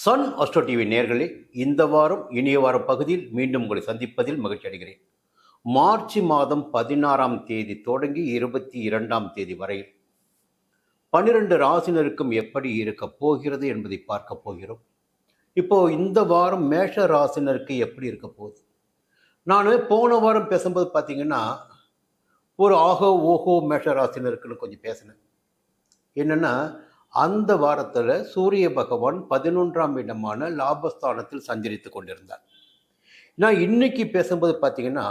Sun astro TV நேயர்களே, இந்த வாரம் இனிய வாரம் பகுதியில் மீண்டும் உங்களை சந்திப்பதில் மகிழ்ச்சி அடைகிறேன். மார்ச் மாதம் 16ஆம் தேதி தொடங்கி 22ஆம் தேதி வரையில் 12 ராசினருக்கும் எப்படி இருக்க போகிறது என்பதை பார்க்க போகிறோம். இப்போ இந்த வாரம் மேஷ ராசினருக்கு எப்படி இருக்க போகுது? நான் போன வாரம் பேசும்போது பார்த்தீங்கன்னா, ஒரு ஆகோ ஓஹோ மேஷ ராசினருக்குன்னு கொஞ்சம் பேசினேன். என்னென்னா, அந்த வாரத்தில் சூரிய பகவான் 11ஆம் இடமான லாபஸ்தானத்தில் சஞ்சரித்து கொண்டிருந்தார். நான் இன்னைக்கு பேசும்போது பார்த்தீங்கன்னா,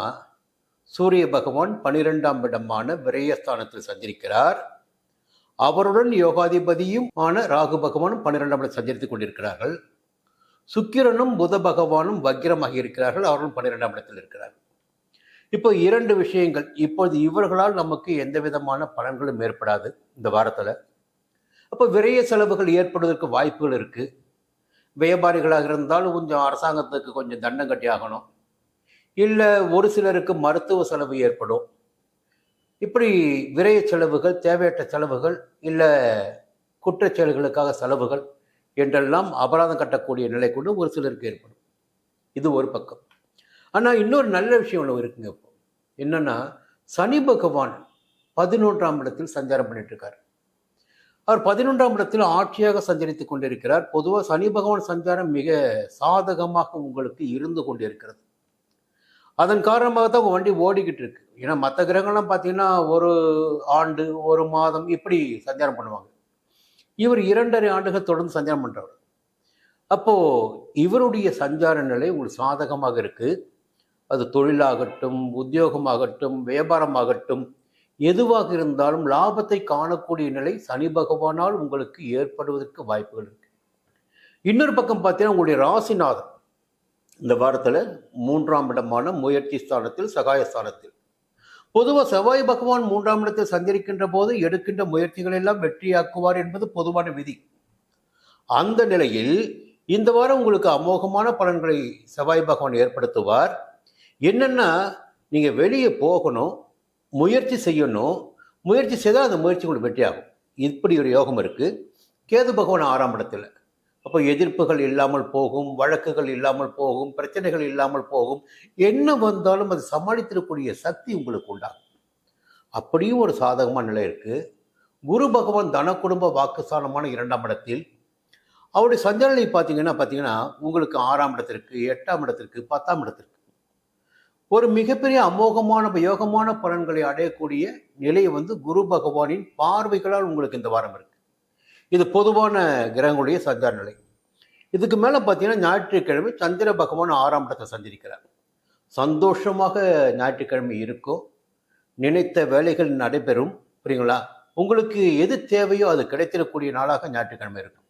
சூரிய பகவான் 12ஆம் இடமான விரயஸ்தானத்தில் சஞ்சரிக்கிறார். அவருடன் யோகாதிபதியும் ஆன ராகு பகவானும் 12ஆம் இடம் சஞ்சரித்து கொண்டிருக்கிறார்கள். சுக்கிரனும் புத பகவானும் வக்கிரமாக இருக்கிறார்கள். அவர்களும் 12ஆம் இடத்தில் இருக்கிறார்கள். இப்போ இரண்டு விஷயங்கள். இப்போது இவர்களால் நமக்கு எந்த விதமான பலன்களும் ஏற்படாது இந்த வாரத்தில். அப்போ விரைய செலவுகள் ஏற்படுவதற்கு வாய்ப்புகள் இருக்குது. வியாபாரிகளாக இருந்தாலும் கொஞ்சம் அரசாங்கத்துக்கு கொஞ்சம் தண்டம் கட்டி ஆகணும். இல்லை ஒரு சிலருக்கு மருத்துவ செலவு ஏற்படும். இப்படி விரைய செலவுகள், தேவையற்ற செலவுகள், இல்லை குற்றச்செயல்களுக்காக செலவுகள் என்றெல்லாம் அபராதம் கட்டக்கூடிய நிலை கொண்டு ஒரு சிலருக்கு ஏற்படும். இது ஒரு பக்கம். ஆனால் இன்னொரு நல்ல விஷயம் ஒன்று இருக்குங்க. இப்போ என்னன்னா, சனி பகவான் 11ஆம் இடத்தில் சஞ்சாரம் பண்ணிட்டு இருக்காரு. அவர் 11ஆம் இடத்தில் ஆட்சியாக சஞ்சரித்து கொண்டிருக்கிறார். பொதுவாக சனி பகவான் சஞ்சாரம் மிக சாதகமாக உங்களுக்கு இருந்து கொண்டிருக்கிறது. அதன் காரணமாக தான் உங்கள் வண்டி ஓடிக்கிட்டு இருக்கு. ஏன்னா மற்ற கிரகங்கள்லாம் பார்த்தீங்கன்னா ஒரு ஆண்டு, ஒரு மாதம் இப்படி சஞ்சாரம் பண்ணுவாங்க. இவர் 2.5 ஆண்டுகள் தொடர்ந்து சஞ்சாரம் பண்ணுறவர். அப்போது இவருடைய சஞ்சார நிலை உங்களுக்கு சாதகமாக இருக்குது. அது தொழிலாகட்டும், உத்தியோகமாகட்டும், வியாபாரமாகட்டும், எதுவாக இருந்தாலும் லாபத்தை காணக்கூடிய நிலை சனி பகவானால் உங்களுக்கு ஏற்படுவதற்கு வாய்ப்புகள் இருக்கு. இன்னொரு பக்கம் பார்த்தீங்கன்னா, உங்களுடைய ராசிநாதன் இந்த வாரத்தில் 3ஆம் இடமான முயற்சி ஸ்தானத்தில், சகாயஸ்தானத்தில். பொதுவாக செவ்வாய் பகவான் 3ஆம் இடத்தில் சஞ்சரிக்கின்ற போது எடுக்கின்ற முயற்சிகள் எல்லாம் வெற்றியாக்குவார் என்பது பொதுவான விதி. அந்த நிலையில் இந்த வாரம் உங்களுக்கு அமோகமான பலன்களை செவ்வாய் பகவான் ஏற்படுத்துவார். என்னன்னா, நீங்கள் வெளியே போகணும், முயற்சி செய்யணும். முயற்சி செய்தால் அந்த முயற்சி உங்களுக்கு வெற்றியாகும். இப்படி ஒரு யோகம் இருக்குது. கேது பகவான் 6ஆம் இடத்துல. அப்போ எதிர்ப்புகள் இல்லாமல் போகும், வழக்குகள் இல்லாமல் போகும், பிரச்சனைகள் இல்லாமல் போகும். என்ன வந்தாலும் அதை சமாளித்திருக்கக்கூடிய சக்தி உங்களுக்கு உண்டாகும். அப்படியும் ஒரு சாதகமான நிலை இருக்குது. குரு பகவான் தன குடும்ப வாக்குஸ்தானமான 2ஆம் இடத்தில். அவருடைய சஞ்சாரத்தை பார்த்தீங்கன்னா உங்களுக்கு 6ஆம் இடத்திற்கு, 8ஆம் இடத்திற்கு, 10ஆம் இடத்திற்கு ஒரு மிகப்பெரிய அமோகமான யோகமான பலன்களை அடையக்கூடிய நிலையை குரு பகவானின் பார்வைகளால் உங்களுக்கு இந்த வாரம் இருக்கு. இது பொதுவான கிரகங்களுடைய சஞ்சார நிலை. இதுக்கு மேலே பார்த்தீங்கன்னா, ஞாயிற்றுக்கிழமை சந்திர பகவான் 6ஆம் இடத்தை சஞ்சரிக்கிறார். சந்தோஷமாக ஞாயிற்றுக்கிழமை இருக்கும். நினைத்த வேலைகள் நடைபெறும். புரியுங்களா? உங்களுக்கு எது தேவையோ அது கிடைத்திடக்கூடிய நாளாக ஞாயிற்றுக்கிழமை இருக்கும்.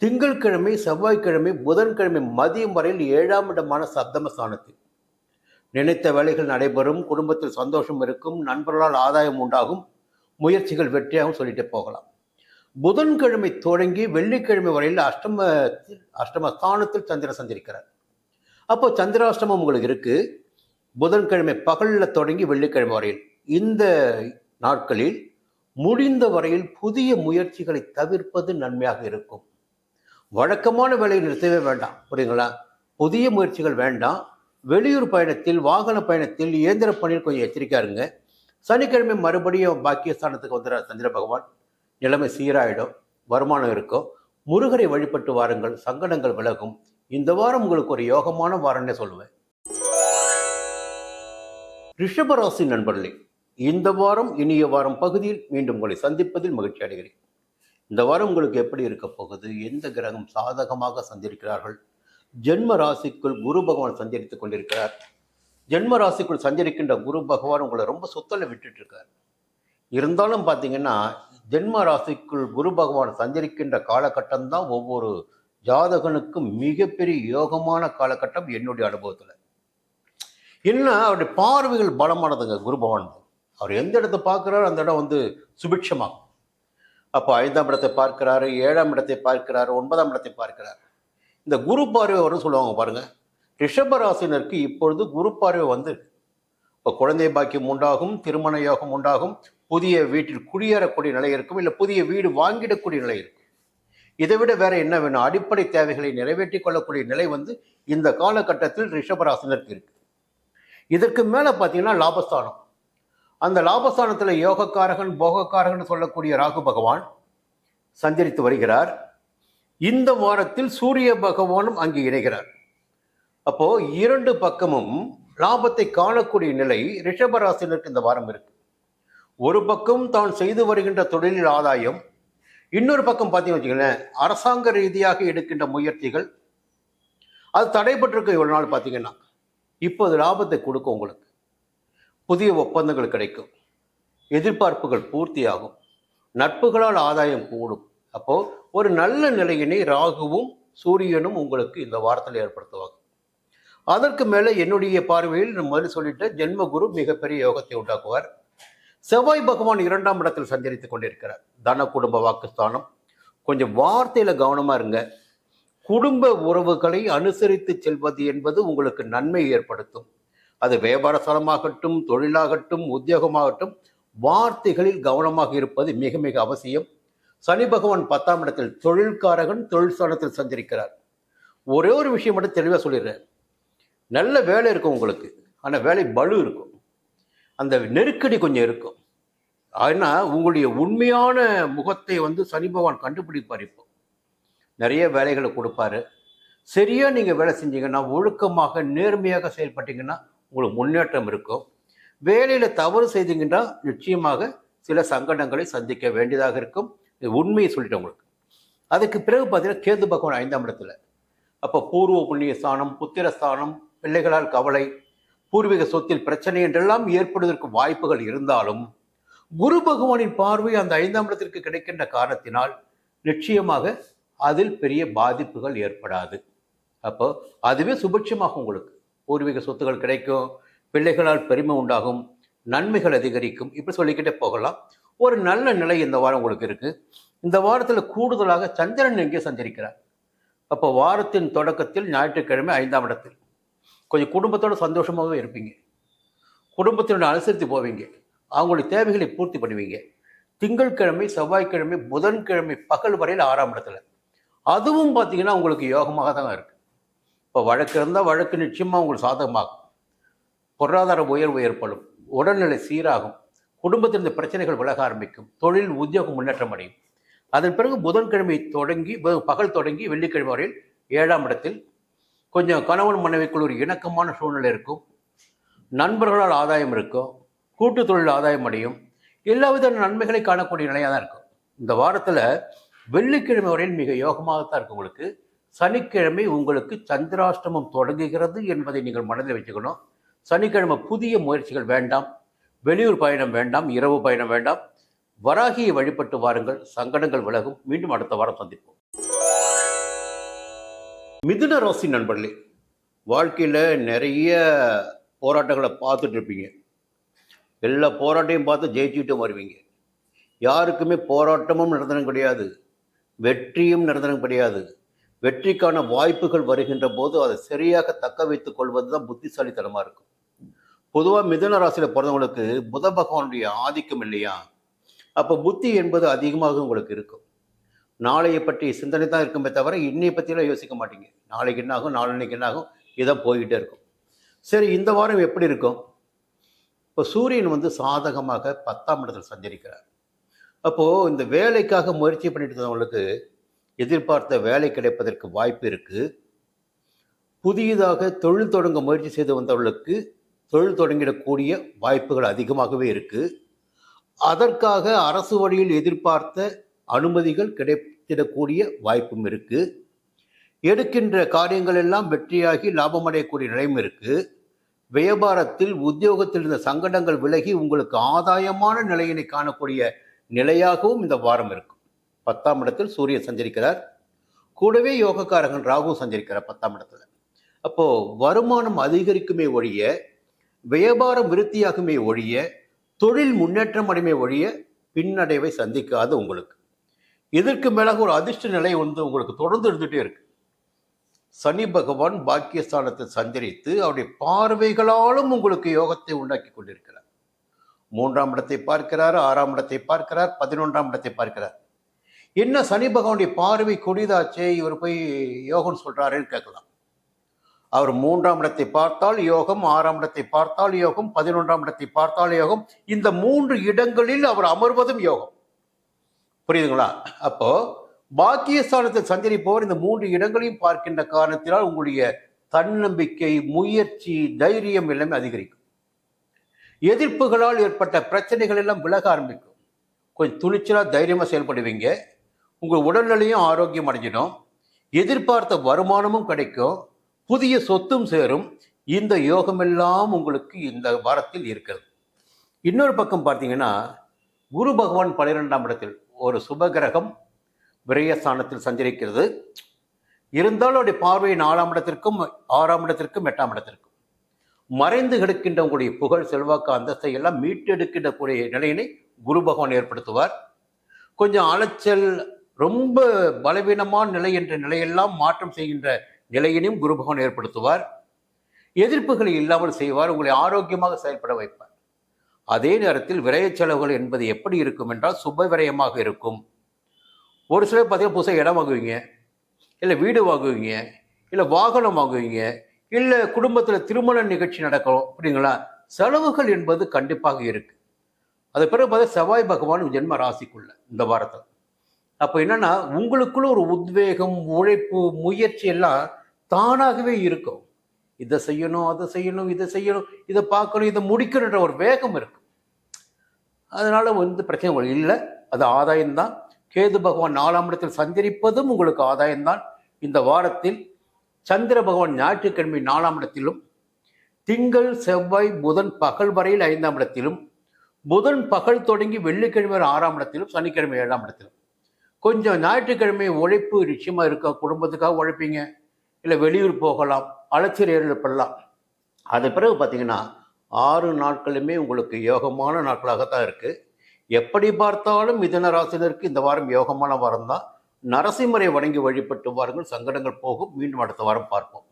திங்கட்கிழமை, செவ்வாய்க்கிழமை, புதன்கிழமை மதியம் வரையில் 7ஆம் இடமான சப்தமஸ்தானத்தில் நினைத்த வேலைகள் நடைபெறும். குடும்பத்தில் சந்தோஷம் இருக்கும். நண்பர்களால் ஆதாயம் உண்டாகும். முயற்சிகள் வெற்றியாகவும் சொல்லிட்டு போகலாம். புதன்கிழமை தொடங்கி வெள்ளிக்கிழமை வரையில் அஷ்டமஸ்தானத்தில் சந்திரன் சஞ்சரிக்கிறார். அப்போ சந்திராஷ்டமம் உங்களுக்கு இருக்கு. புதன்கிழமை பகலில் தொடங்கி வெள்ளிக்கிழமை வரையில் இந்த நாட்களில் முடிந்த வரையில் புதிய முயற்சிகளை தவிர்ப்பது நன்மையாக இருக்கும். வழக்கமான வேலையை நிறுத்தவே வேண்டாம். புரியுங்களா? புதிய முயற்சிகள் வேண்டாம். வெளியூர் பயணத்தில், வாகன பயணத்தில், இயந்திர பணியில் கொஞ்சம் எச்சரிக்கையா இருங்க. சனிக்கிழமை மறுபடியும் பாக்கியஸ்தானத்துக்கு வந்துடுறார் சந்திர பகவான். நிலைமை சீராயிடும். வருமானம் இருக்கும். முருகரை வழிபட்டு வாருங்கள். சங்கடங்கள் விலகும். இந்த வாரம் உங்களுக்கு ஒரு யோகமான வாரம்னே சொல்லுவேன். ரிஷபராசி நண்பர்களே, இந்த வாரம் இனிய வாரம் பகுதியில் மீண்டும் உங்களை சந்திப்பதில் மகிழ்ச்சி அடைகிறேன். இந்த வாரம் உங்களுக்கு எப்படி இருக்க போகுது? எந்த கிரகம் சாதகமாக சஞ்சரிக்கிறார்கள்? ஜென்ம ராசிக்குள் குரு பகவான் சஞ்சரித்துக் கொண்டிருக்கிறார். ஜென்ம ராசிக்குள் சஞ்சரிக்கின்ற குரு பகவான் உங்களை ரொம்ப சொத்தலை விட்டுட்டு இருக்கார். இருந்தாலும் பார்த்தீங்கன்னா, ஜென்ம ராசிக்குள் குரு பகவான் சஞ்சரிக்கின்ற காலகட்டம் தான் ஒவ்வொரு ஜாதகனுக்கும் மிகப்பெரிய யோகமான காலகட்டம் என்னுடைய அனுபவத்தில். என்ன, அவருடைய பார்வைகள் பலமானதுங்க. குரு பகவான் அவர் எந்த இடத்தை பார்க்குறாரு அந்த இடம் சுபிட்சமாகும். அப்போ 5ஆம் இடத்தை பார்க்கிறாரு, 7ஆம் இடத்தை பார்க்கிறாரு, 9ஆம் இடத்தை பார்க்கிறார். இந்த குரு பார்வை வரும்னு சொல்லுவாங்க பாருங்க. ரிஷபராசினருக்கு இப்பொழுது குரு பார்வை இப்போ குழந்தை பாக்கியம் உண்டாகும், திருமண யோகம் உண்டாகும், புதிய வீட்டில் குடியேறக்கூடிய நிலை இருக்கும், இல்லை புதிய வீடு வாங்கிடக்கூடிய நிலை இருக்கும். இதை விட வேற என்ன வேணும்? அடிப்படை தேவைகளை நிறைவேற்றிக் கொள்ளக்கூடிய நிலை இந்த காலகட்டத்தில் ரிஷபராசினருக்கு இருக்கு. இதற்கு மேல பார்த்தீங்கன்னா லாபஸ்தானம். அந்த லாபஸ்தானத்தில் யோகக்காரகன் போகக்காரகன் சொல்லக்கூடிய ராகு பகவான் சஞ்சரித்து வருகிறார். இந்த வாரத்தில் சூரிய பகவானும் அங்கே இணைகிறார். அப்போ இரண்டு பக்கமும் லாபத்தை காணக்கூடிய நிலை ரிஷபராசினருக்கு இந்த வாரம் இருக்கு. ஒரு பக்கம் தான் செய்து வருகின்ற தொழிலில் ஆதாயம், இன்னொரு பக்கம் பார்த்தீங்கன்னு வச்சுக்கோங்களேன், அரசாங்க ரீதியாக எடுக்கின்ற முயற்சிகள் அது தடைபட்டிருக்க இவ்வளவு நாள் பார்த்தீங்கன்னா இப்போது லாபத்தை கொடுக்கும். உங்களுக்கு புதிய ஒப்பந்தங்கள் கிடைக்கும், எதிர்பார்ப்புகள் பூர்த்தியாகும், நட்புகளால் ஆதாயம் கூடும். அப்போ ஒரு நல்ல நிலையினை ராகுவும் சூரியனும் உங்களுக்கு இந்த வாரத்தில் ஏற்படுத்துவாங்க. அதற்கு மேலே என்னுடைய பார்வையில் முதல்ல சொல்லிட்டு ஜென்ம குரு மிகப்பெரிய யோகத்தை உண்டாக்குவார். செவ்வாய் பகவான் 2ஆம் இடத்தில் சஞ்சரித்துக் கொண்டிருக்கிறார். தன குடும்ப வாக்குஸ்தானம். கொஞ்சம் வார்த்தையில கவனமா இருங்க. குடும்ப உறவுகளை அனுசரித்து செல்வது என்பது உங்களுக்கு நன்மை ஏற்படுத்தும். அது வியாபார ஸ்தலமாகட்டும், தொழிலாகட்டும், உத்தியோகமாகட்டும், வார்த்தைகளில் கவனமாக இருப்பது மிக மிக அவசியம். சனி பகவான் 10ஆம் இடத்தில் தொழில்காரகன் தொழில் ஸ்தானத்தில் சஞ்சரிக்கிறார். ஒரே ஒரு விஷயம் மட்டும் தெளிவாக சொல்லிடுறேன். நல்ல வேலை இருக்கும் உங்களுக்கு, ஆனால் வேலை பளு இருக்கும், அந்த நெருக்கடி கொஞ்சம் இருக்கும். ஆனால் உங்களுடைய உண்மையான முகத்தை சனி பகவான் கண்டுபிடிப்பார். இப்போ நிறைய வேலைகளை கொடுப்பாரு. சரியாக நீங்கள் வேலை செஞ்சீங்கன்னா, ஒழுக்கமாக நேர்மையாக செயல்பட்டீங்கன்னா உங்களுக்கு முன்னேற்றம் இருக்கும். வேலையில் தவறு செய்தீங்கன்னா நிச்சயமாக சில சங்கடங்களை சந்திக்க வேண்டியதாக இருக்கும். உண்மையை சொல்லிட்டேன் உங்களுக்கு. அதுக்கு பிறகு பார்த்தீங்கன்னா கேது பகவான் 5ஆம் இடத்துல. அப்போ பூர்வ புண்ணிய ஸ்தானம், புத்திரஸ்தானம், பிள்ளைகளால் கவலை, பூர்வீக சொத்தில் பிரச்சனை என்றெல்லாம் ஏற்படுவதற்கு வாய்ப்புகள் இருந்தாலும் குரு பகவானின் பார்வை அந்த 5ஆம் இடத்திற்கு கிடைக்கின்ற காரணத்தினால் நிச்சயமாக அதில் பெரிய பாதிப்புகள் ஏற்படாது. அப்போ அதுவே சுபிட்சமாகும். உங்களுக்கு பூர்வீக சொத்துக்கள் கிடைக்கும், பிள்ளைகளால் பெருமை உண்டாகும், நன்மைகள் அதிகரிக்கும். இப்படி சொல்லிக்கிட்டே போகலாம். ஒரு நல்ல நிலை இந்த வாரம் உங்களுக்கு இருக்கு. இந்த வாரத்தில் கூடுதலாக சந்திரன் எங்கே சஞ்சரிக்கிறார். அப்போ வாரத்தின் தொடக்கத்தில் ஞாயிற்றுக்கிழமை 5ஆம் இடத்தில் கொஞ்சம் குடும்பத்தோட சந்தோஷமாகவே இருப்பீங்க. குடும்பத்தினோட அனுசரித்து போவீங்க, அவங்களுடைய தேவைகளை பூர்த்தி பண்ணுவீங்க. திங்கட்கிழமை, செவ்வாய்க்கிழமை, புதன்கிழமை பகல் வரையில் 6ஆம் இடத்துல. அதுவும் பார்த்தீங்கன்னா உங்களுக்கு யோகமாக தான் இருக்கு. இப்போ வழக்கு இருந்தால் வழக்கு நிச்சயமாக உங்களுக்கு சாதகமாகும். பொருளாதார உயர்வு ஏற்படும், உடல்நிலை சீராகும், குடும்பத்திலிருந்து பிரச்சனைகள் விலக ஆரம்பிக்கும், தொழில் உத்தியோகம் முன்னேற்றம் அடையும். அதன் பிறகு புதன்கிழமை தொடங்கி பகல் தொடங்கி வெள்ளிக்கிழமை வரையில் 7ஆம் இடத்தில் கொஞ்சம் கணவன் மனைவிக்குள் ஒரு இணக்கமான சூழ்நிலை இருக்கும், நண்பர்களால் ஆதாயம் இருக்கும், கூட்டு தொழில் ஆதாயம் அடையும், எல்லா வித நன்மைகளை காணக்கூடிய நிலையாக தான் இருக்கும். இந்த வாரத்தில் வெள்ளிக்கிழமை வரையில் மிக யோகமாகத்தான் இருக்கும் உங்களுக்கு. சனிக்கிழமை உங்களுக்கு சந்திராஷ்டமம் தொடங்குகிறது என்பதை நீங்கள் மனதில் வச்சுக்கணும். சனிக்கிழமை புதிய முயற்சிகள் வேண்டாம், வெளியூர் பயணம் வேண்டாம், இரவு பயணம் வேண்டாம். வராகியை வழிபட்டு வாருங்கள், சங்கடங்கள் விலகும். மீண்டும் அடுத்த வாரம் சந்திப்போம். மிதுன ராசி நண்பர்களே, வாழ்க்கையில் நிறைய போராட்டங்களை பார்த்துட்டு இருப்பீங்க. எல்லா போராட்டையும் பார்த்து ஜெயிச்சுக்கிட்டும் வருவீங்க. யாருக்குமே போராட்டமும் நிரந்தரம் கிடையாது, வெற்றியும் நிரந்தரம் கிடையாது. வெற்றிக்கான வாய்ப்புகள் வருகின்ற போது அதை சரியாக தக்க வைத்துக் கொள்வது தான் புத்திசாலித்தனமாக இருக்கும். பொதுவாக மிதுன ராசியில் பிறந்தவங்களுக்கு புத பகவானுடைய ஆதிக்கம் இல்லையா, அப்போ புத்தி என்பது அதிகமாக உங்களுக்கு இருக்கும். நாளையை பற்றி சிந்தனை தான் இருக்குமே தவிர இன்னையை பற்றியெல்லாம் யோசிக்க மாட்டீங்க. நாளைக்கு என்ன ஆகும், நாளைக்கு என்ன ஆகும், இதான் போய்கிட்டே இருக்கும். சரி, இந்த வாரம் எப்படி இருக்கும்? இப்போ சூரியன் சாதகமாக 10ஆம் இடத்தில் சஞ்சரிக்கிறார். அப்போது இந்த வேலைக்காக முயற்சி பண்ணிட்டு இருந்தவங்களுக்கு எதிர்பார்த்த வேலை கிடைப்பதற்கு வாய்ப்பு இருக்குது. புதியதாக தொழில் தொடங்க முயற்சி செய்து வந்தவர்களுக்கு தொழில் தொடங்கிடக்கூடிய வாய்ப்புகள் அதிகமாகவே இருக்குது. அதற்காக அரசு வழியில் எதிர்பார்த்த அனுமதிகள் கிடைத்திடக்கூடிய வாய்ப்பும் இருக்குது. எடுக்கின்ற காரியங்கள் எல்லாம் வெற்றியாகி லாபமடையக்கூடிய நிலையும் இருக்குது. வியாபாரத்தில் உத்தியோகத்தில் இருந்த சங்கடங்கள் விலகி உங்களுக்கு ஆதாயமான நிலையினை காணக்கூடிய நிலையாகவும் இந்த வாரம் இருக்கும். 10ஆம் இடத்தில் சூரியன் சஞ்சரிக்கிறார். கூடவே யோகக்காரகன் ராகு சஞ்சரிக்கிறார் 10ஆம் இடத்துல. அப்போ வருமானம் அதிகரிக்குமே ஒழிய, வியாபாரம் விருத்தியாகுமே ஒழிய, தொழில் முன்னேற்றம் அடைமே ஒழிய பின்னடைவை சந்திக்காது உங்களுக்கு. இதற்கு மேலாக ஒரு அதிர்ஷ்ட நிலை உங்களுக்கு தொடர்ந்து இருந்துகிட்டே இருக்கு. சனி பகவான் பாக்கியஸ்தானத்தை சஞ்சரித்து அவருடைய பார்வைகளாலும் உங்களுக்கு யோகத்தை உண்டாக்கி கொண்டிருக்கிறார். 3ஆம் இடத்தை பார்க்கிறார், 6ஆம் இடத்தை பார்க்கிறார், 11ஆம் இடத்தை பார்க்கிறார். என்ன சனி பகவானுடைய பார்வை கொடிதாச்சே, இவர் போய் யோகம்னு சொல்றாருன்னு கேட்கலாம். அவர் 3ஆம் இடத்தை பார்த்தால் யோகம், 6ஆம் இடத்தை பார்த்தால் யோகம், 11ஆம் இடத்தை பார்த்தால் யோகம். இந்த 3 இடங்களில் அவர் அமர்வதும் யோகம். புரியுதுங்களா? அப்போ பாக்கியஸ்தானத்தில் சஞ்சரிப்பவர் இந்த 3 இடங்களையும் பார்க்கின்ற காரணத்தினால் உங்களுடைய தன்னம்பிக்கை, முயற்சி, தைரியம் எல்லாமே அதிகரிக்கும். எதிர்ப்புகளால் ஏற்பட்ட பிரச்சனைகள் எல்லாம் விலக ஆரம்பிக்கும். கொஞ்சம் துணிச்சலா தைரியமா செயல்படுவீங்க. உங்கள் உடல்நிலையும் ஆரோக்கியம் அடைஞ்சிடும். எதிர்பார்த்த வருமானமும் கிடைக்கும். புதிய சொத்தும் சேரும். இந்த யோகமெல்லாம் உங்களுக்கு இந்த வாரத்தில் இருக்கிறது. இன்னொரு பக்கம் பார்த்தீங்கன்னா, குரு பகவான் 12ஆம் இடத்தில் ஒரு சுபகிரகம் விரயஸ்தானத்தில் சஞ்சரிக்கிறது. இருந்தாலும் அவருடைய பார்வை 4ஆம் இடத்திற்கும் 6ஆம் இடத்திற்கும் 8ஆம் இடத்திற்கும் மறைந்து கிடக்கின்ற உங்களுடைய புகழ், செல்வாக்கு, அந்தஸ்தை எல்லாம் மீட்டெடுக்கின்ற கூடிய நிலையினை குரு பகவான் ஏற்படுத்துவார். கொஞ்சம் அலைச்சல், ரொம்ப பலவீனமான நிலை என்ற நிலையெல்லாம் மாற்றம் செய்கின்ற நிலையினையும் குரு பகவான் ஏற்படுத்துவார். எதிர்ப்புகளை இல்லாமல் செய்வார். உங்களை ஆரோக்கியமாக செயல்பட வைப்பார். அதே நேரத்தில் விரய செலவுகள் என்பது எப்படி இருக்கும் என்றால் சுப விரயமாக இருக்கும். ஒரு சிலர் பார்த்தீங்கன்னா புதுசாக இடம் வாங்குவீங்க, இல்லை வீடு வாங்குவீங்க, இல்லை வாகனம் வாங்குவீங்க, இல்லை குடும்பத்தில் திருமண நிகழ்ச்சி நடக்கும். அப்படிங்களா? செலவுகள் என்பது கண்டிப்பாக இருக்கு. அது பிறகு பார்த்தா செவ்வாய் பகவான் ஜென்ம ராசிக்குள்ள இந்த வாரத்தில். அப்போ என்னன்னா, உங்களுக்குள்ள ஒரு உத்வேகம், உழைப்பு, முயற்சி எல்லாம் தானாகவே இருக்கும். இதை செய்யணும், அதை செய்யணும், இதை செய்யணும், இதை பார்க்கணும், இதை முடிக்கணுன்ற ஒரு வேகம் இருக்கும். அதனால பிரச்சனை இல்லை. அது ஆதாயம்தான். கேது பகவான் 4ஆம் இடத்தில் சஞ்சரிப்பதும் உங்களுக்கு ஆதாயம்தான். இந்த வாரத்தில் சந்திர பகவான் ஞாயிற்றுக்கிழமை 4ஆம் இடத்திலும், திங்கள், செவ்வாய், புதன் பகல் வரையில் 5ஆம் இடத்திலும், புதன் பகல் தொடங்கி வெள்ளிக்கிழமை 6ஆம் இடத்திலும், சனிக்கிழமை 7ஆம் இடத்திலும். கொஞ்சம் ஞாயிற்றுக்கிழமை உழைப்பு நிச்சயமா இருக்க. குடும்பத்துக்காக உழைப்பீங்க, இல்லை வெளியூர் போகலாம், அலைச்சல் ஏற்படலாம். அது பிறகு பார்த்தீங்கன்னா 6 நாட்களுமே உங்களுக்கு யோகமான நாட்களாகத்தான் இருக்கு. எப்படி பார்த்தாலும் மிதுன ராசினருக்கு இந்த வாரம் யோகமான வாரம் தான். நரசிம்மரை வணங்கி வழிபட்டு வாருங்கள், சங்கடங்கள் போகும். மீண்டும் அடுத்த வாரம் பார்ப்போம்.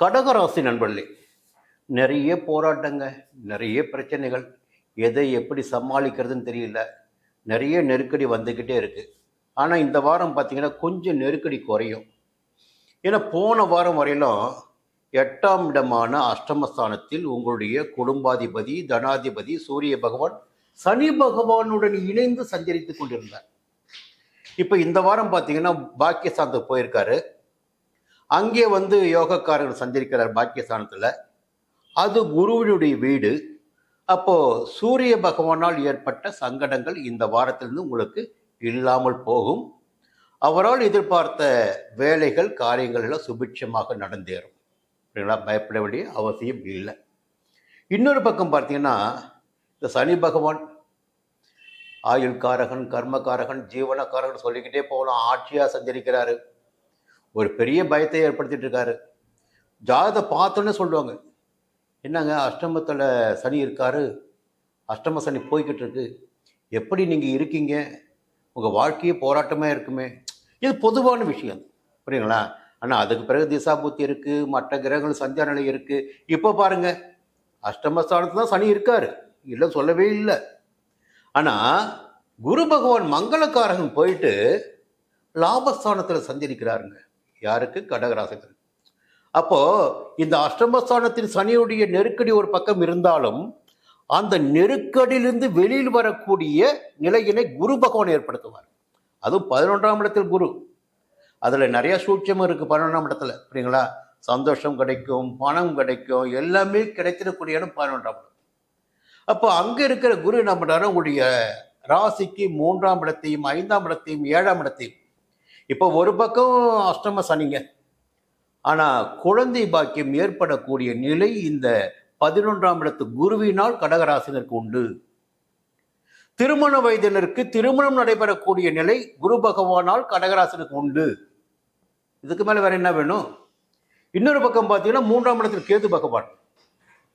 கடகராசி நண்பர்களே, நிறைய போராட்டங்க, நிறைய பிரச்சனைகள், எதை எப்படி சமாளிக்கிறதுன்னு தெரியல. நிறைய நெருக்கடி வந்துக்கிட்டே இருக்கு. ஆனால் இந்த வாரம் பார்த்தீங்கன்னா கொஞ்சம் நெருக்கடி குறையும். ஏன்னா போன வாரம் வரையிலும் 8ஆம் இடமான அஷ்டமஸ்தானத்தில் உங்களுடைய குடும்பாதிபதி, தனாதிபதி சூரிய பகவான் சனி பகவானுடன் இணைந்து சஞ்சரித்து கொண்டிருந்தார். இப்போ இந்த வாரம் பார்த்தீங்கன்னா பாக்கியஸ்தானத்துக்கு போயிருக்காரு. அங்கே யோகக்காரர்கள் சஞ்சரிக்கிறார் பாக்கியஸ்தானத்தில். அது குருவினுடைய வீடு. அப்போ சூரிய பகவானால் ஏற்பட்ட சங்கடங்கள் இந்த வாரத்திலிருந்து உங்களுக்கு இல்லாமல் போகும். அவரால் எதிர்பார்த்த வேலைகள், காரியங்கள் எல்லாம் சுபிட்சமாக நடந்தேறும். அப்படிங்களா? பயப்பட வேண்டிய அவசியம் இல்லை. இன்னொரு பக்கம் பார்த்தீங்கன்னா, இந்த சனி பகவான் ஆயுள்காரகன், கர்மகாரகன், ஜீவனக்காரகன் சொல்லிக்கிட்டே போகலாம். ஆட்சியாக சஞ்சரிக்கிறாரு. ஒரு பெரிய பயத்தை ஏற்படுத்திட்டு இருக்காரு. ஜாதகத்தை பார்த்தோன்னே சொல்லுவாங்க, என்னங்க அஷ்டமத்தில் சனி இருக்காரு, அஷ்டம சனி போய்கிட்டு இருக்கு, எப்படி நீங்கள் இருக்கீங்க, உங்கள் வாழ்க்கையே போராட்டமாக இருக்குமே. இது பொதுவான விஷயம், புரியுங்களா? ஆனால் அதுக்கு பிறகு திசாபுத்தி இருக்குது, மற்ற கிரகங்கள் சஞ்சார நிலை இருக்குது. இப்போ பாருங்கள், அஷ்டமஸ்தானத்தில் தான் சனி இருக்காரு, இல்லை சொல்லவே இல்லை. ஆனால் குரு பகவான் மங்களக்காரகன் போயிட்டு லாபஸ்தானத்தில் சஞ்சரிக்கிறாருங்க. யாருக்கு? கடகராசிக்கு. அப்போ இந்த அஷ்டமஸ்தானத்தின் சனியுடைய நெருக்கடி ஒரு பக்கம் இருந்தாலும் அந்த நெருக்கடியிலிருந்து வெளியில் வரக்கூடிய நிலையினை குரு பகவான் ஏற்படுத்துவார். அதுவும் 11ஆம் இடத்தில் குரு. அதுல நிறைய சூட்சமும் இருக்கு 11ஆம் இடத்துல, புரியுங்களா? சந்தோஷம் கிடைக்கும், பணம் கிடைக்கும், எல்லாமே கிடைத்திடக்கூடிய இடம் 11ஆம் இடம். அப்போ அங்க இருக்கிற குரு என்ன பண்றாரு, உங்களுடைய ராசிக்கு 3ஆம் இடத்தையும் 5ஆம் இடத்தையும் 7ஆம் இடத்தையும். இப்போ ஒரு பக்கம் அஷ்டம சனிங்க, ஆனா குழந்தை பாக்கியம் ஏற்படக்கூடிய நிலை இந்த 11ஆம் இடத்து குருவினால் கடகராசினருக்கு உண்டு. திருமண வயதினருக்கு திருமணம் நடைபெறக்கூடிய நிலை குரு பகவானால் கடகராசினருக்கு உண்டு. இதுக்கு மேல வேற என்ன வேணும்? இன்னொரு பக்கம் பார்த்தீங்கன்னா 3ஆம் இடத்தில் கேது பகவான்,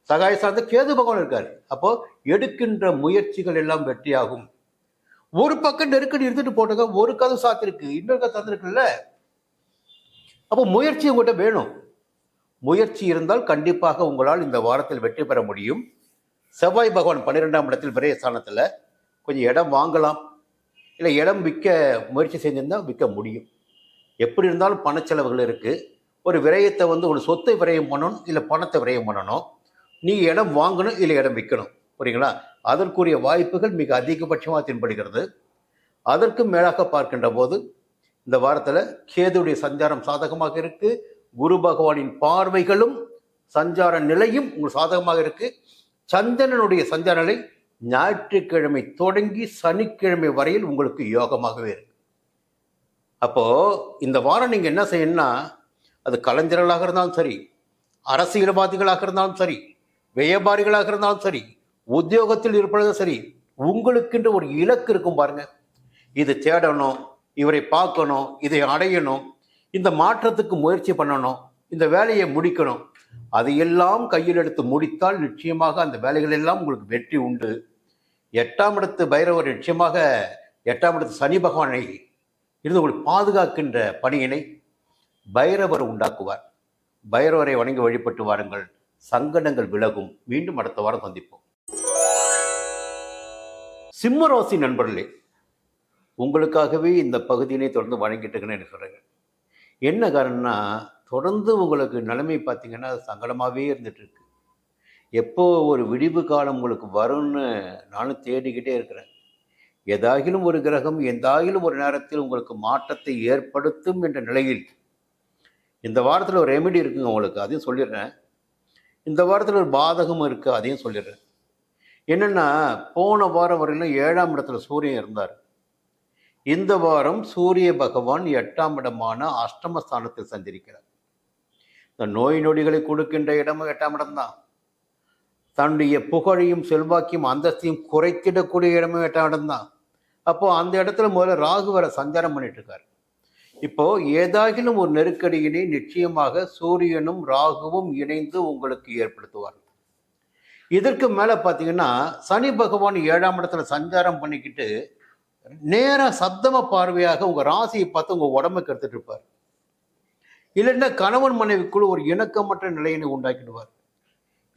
சகாய சார்ந்த கேது பகவான் இருக்காரு. அப்போ எடுக்கின்ற முயற்சிகள் எல்லாம் வெற்றியாகும். ஒரு பக்கம் நெருக்கடி இருந்துட்டு போட்டுங்க, ஒரு கதை சாத்திருக்கு, இன்னொரு கதை தந்திருக்குல்ல. அப்போ முயற்சி உங்கள்கிட்ட வேணும். முயற்சி இருந்தால் கண்டிப்பாக உங்களால் இந்த வாரத்தில் வெற்றி பெற முடியும். செவ்வாய் பகவான் 12ஆம் இடத்தில் விரயஸ்தானத்தில் கொஞ்சம் இடம் வாங்கலாம், இல்லை இடம் விற்க முயற்சி செஞ்சிருந்தால் விற்க முடியும். எப்படி இருந்தாலும் பணச்செலவுகள் இருக்குது. ஒரு விரயத்தை வந்து ஒரு சொத்தை விரயம் பண்ணணும், இல்லை பணத்தை விரயம் பண்ணணும். நீங்கள் இடம் வாங்கணும், இல்லை இடம் விற்கணும். புரியுங்களா? அதற்குரிய வாய்ப்புகள் மிக அதிகபட்சமாக தென்படுகிறது. அதற்கு மேலாக பார்க்கின்ற போது இந்த வாரத்தில் கேதுடைய சஞ்சாரம் சாதகமாக இருக்கு. குரு பகவானின் பார்வைகளும் சஞ்சார நிலையும் உங்களுக்கு சாதகமாக இருக்கு. சந்திரனுடைய சஞ்சார நிலை ஞாயிற்றுக்கிழமை தொடங்கி சனிக்கிழமை வரையில் உங்களுக்கு யோகமாகவே இருக்கு. அப்போ இந்த வாரம் நீங்க என்ன செய்யணும்னா, அது கலைஞர்களாக இருந்தாலும் சரி, அரசியல்வாதிகளாக இருந்தாலும் சரி, வியாபாரிகளாக இருந்தாலும் சரி, உத்தியோகத்தில் இருப்பதும் சரி, உங்களுக்கென்று ஒரு இலக்கு இருக்கும் பாருங்க. இது தேடணும், இவரை பார்க்கணும், இதை அடையணும், இந்த மாற்றத்துக்கு முயற்சி பண்ணணும், இந்த வேலையை முடிக்கணும். அதையெல்லாம் கையில் எடுத்து முடித்தால் நிச்சயமாக அந்த வேலைகள் எல்லாம் உங்களுக்கு வெற்றி உண்டு. 8ஆம் இடத்து பைரவர் நிச்சயமாக 8ஆம் இடத்து சனி பகவானை இருந்து உங்களுக்கு பாதுகாக்கின்ற பணியினை பைரவர் உண்டாக்குவார். பைரவரை வணங்கி வழிபட்டு வாருங்கள், சங்கடங்கள் விலகும். மீண்டும் அடுத்த வாரம் சந்திப்போம். சிம்மராசி நண்பர்களே, உங்களுக்காகவே இந்த பகுதியினை தொடர்ந்து வழங்கிட்டு இருக்கேன்னு சொல்கிறேங்க. என்ன காரணம்னா, தொடர்ந்து உங்களுக்கு நிலைமை பார்த்தீங்கன்னா சங்கடமாகவே இருந்துட்டு இருக்கு. எப்போ ஒரு விடிவு காலம் உங்களுக்கு வரும்னு நானும் தேடிக்கிட்டே இருக்கிறேன். ஏதாகிலும் ஒரு கிரகம் எந்தாகிலும் ஒரு நேரத்தில் உங்களுக்கு மாற்றத்தை ஏற்படுத்தும் என்ற நிலையில் இந்த வாரத்தில் ஒரு ரெமெடி இருக்குங்க உங்களுக்கு, அதையும் சொல்லிடுறேன். இந்த வாரத்தில் ஒரு பாதகம் இருக்குது, அதையும் சொல்லிடுறேன். என்னென்னா, போன வாரம் வரையிலும் 7ஆம் இடத்துல சூரியன் இருந்தார். இந்த வாரம் சூரிய பகவான் 8ஆம் இடமான அஷ்டமஸ்தானத்தில் சஞ்சரிக்கிறார். இந்த நோய் நொடிகளை கொடுக்கின்ற இடமும் 8ஆம் இடம்தான். தன்னுடைய புகழையும் செல்வாக்கையும் அந்தஸ்தையும் குறைத்திடக்கூடிய இடமும் 8ஆம் இடம்தான். அப்போ அந்த இடத்துல முதல்ல ராகு வர சஞ்சாரம் பண்ணிட்டு இருக்காரு. இப்போ ஏதாகிலும் ஒரு நெருக்கடியினை நிச்சயமாக சூரியனும் ராகுவும் இணைந்து உங்களுக்கு ஏற்படுத்துவார். இதற்கு மேல பாத்தீங்கன்னா சனி பகவான் 7ஆம் இடத்துல சஞ்சாரம் பண்ணிக்கிட்டு நேரா சப்தம பார்வையாக உங்க ராசியை பார்த்து உங்க உடம்புக்கு எடுத்துட்டு இருப்பார். இல்லைன்னா கணவன் மனைவிக்குள்ள ஒரு இணக்கமற்ற நிலையினை உண்டாக்கிடுவார்.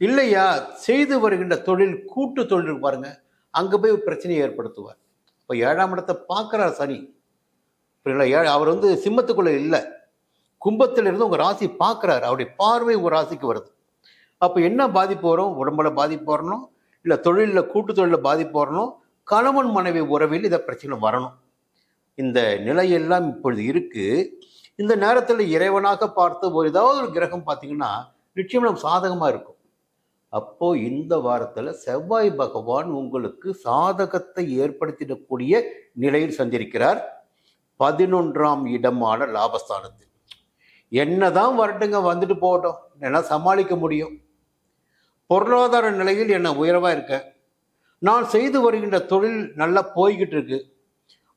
இல்லையா, செய்து வருகின்ற தொழில் கூட்டு தொழில் பாருங்க, அங்க போய் ஒரு பிரச்சனையை ஏற்படுத்துவார். இப்போ 7ஆம் இடத்தை பார்க்கிறார் சனி. அவர் வந்து சிம்மத்துக்குள்ள இல்லை, கும்பத்தில் இருந்து உங்க ராசி பார்க்கிறார். அவருடைய பார்வை உங்க ராசிக்கு வருது. அப்போ என்ன பாதிப்பு வரும்? உடம்புல பாதிப்பு வரணும், இல்லை தொழிலில் கூட்டு தொழிலில் பாதிப்பு வரணும், கணவன் மனைவி உறவில் இதை பிரச்சனை வரணும். இந்த நிலையெல்லாம் இப்பொழுது இருக்கு. இந்த நேரத்தில் இறைவனாக பார்த்து ஒரு ஏதாவது ஒரு கிரகம் பார்த்தீங்கன்னா நிச்சயம் நம்ம சாதகமாக இருக்கும். அப்போ இந்த வாரத்தில் செவ்வாய் பகவான் உங்களுக்கு சாதகத்தை ஏற்படுத்திடக்கூடிய நிலையில் சஞ்சரிக்கிறார் 11ஆம் இடமான லாபஸ்தானத்தில். என்னதான் வரட்டுங்க, வந்துட்டு போகட்டும், என்னால் சமாளிக்க முடியும். பொருளாதார நிலையில் என்ன உயர்வாக இருக்க, நான் செய்து வருகின்ற தொழில் நல்லா போய்கிட்டு இருக்கு,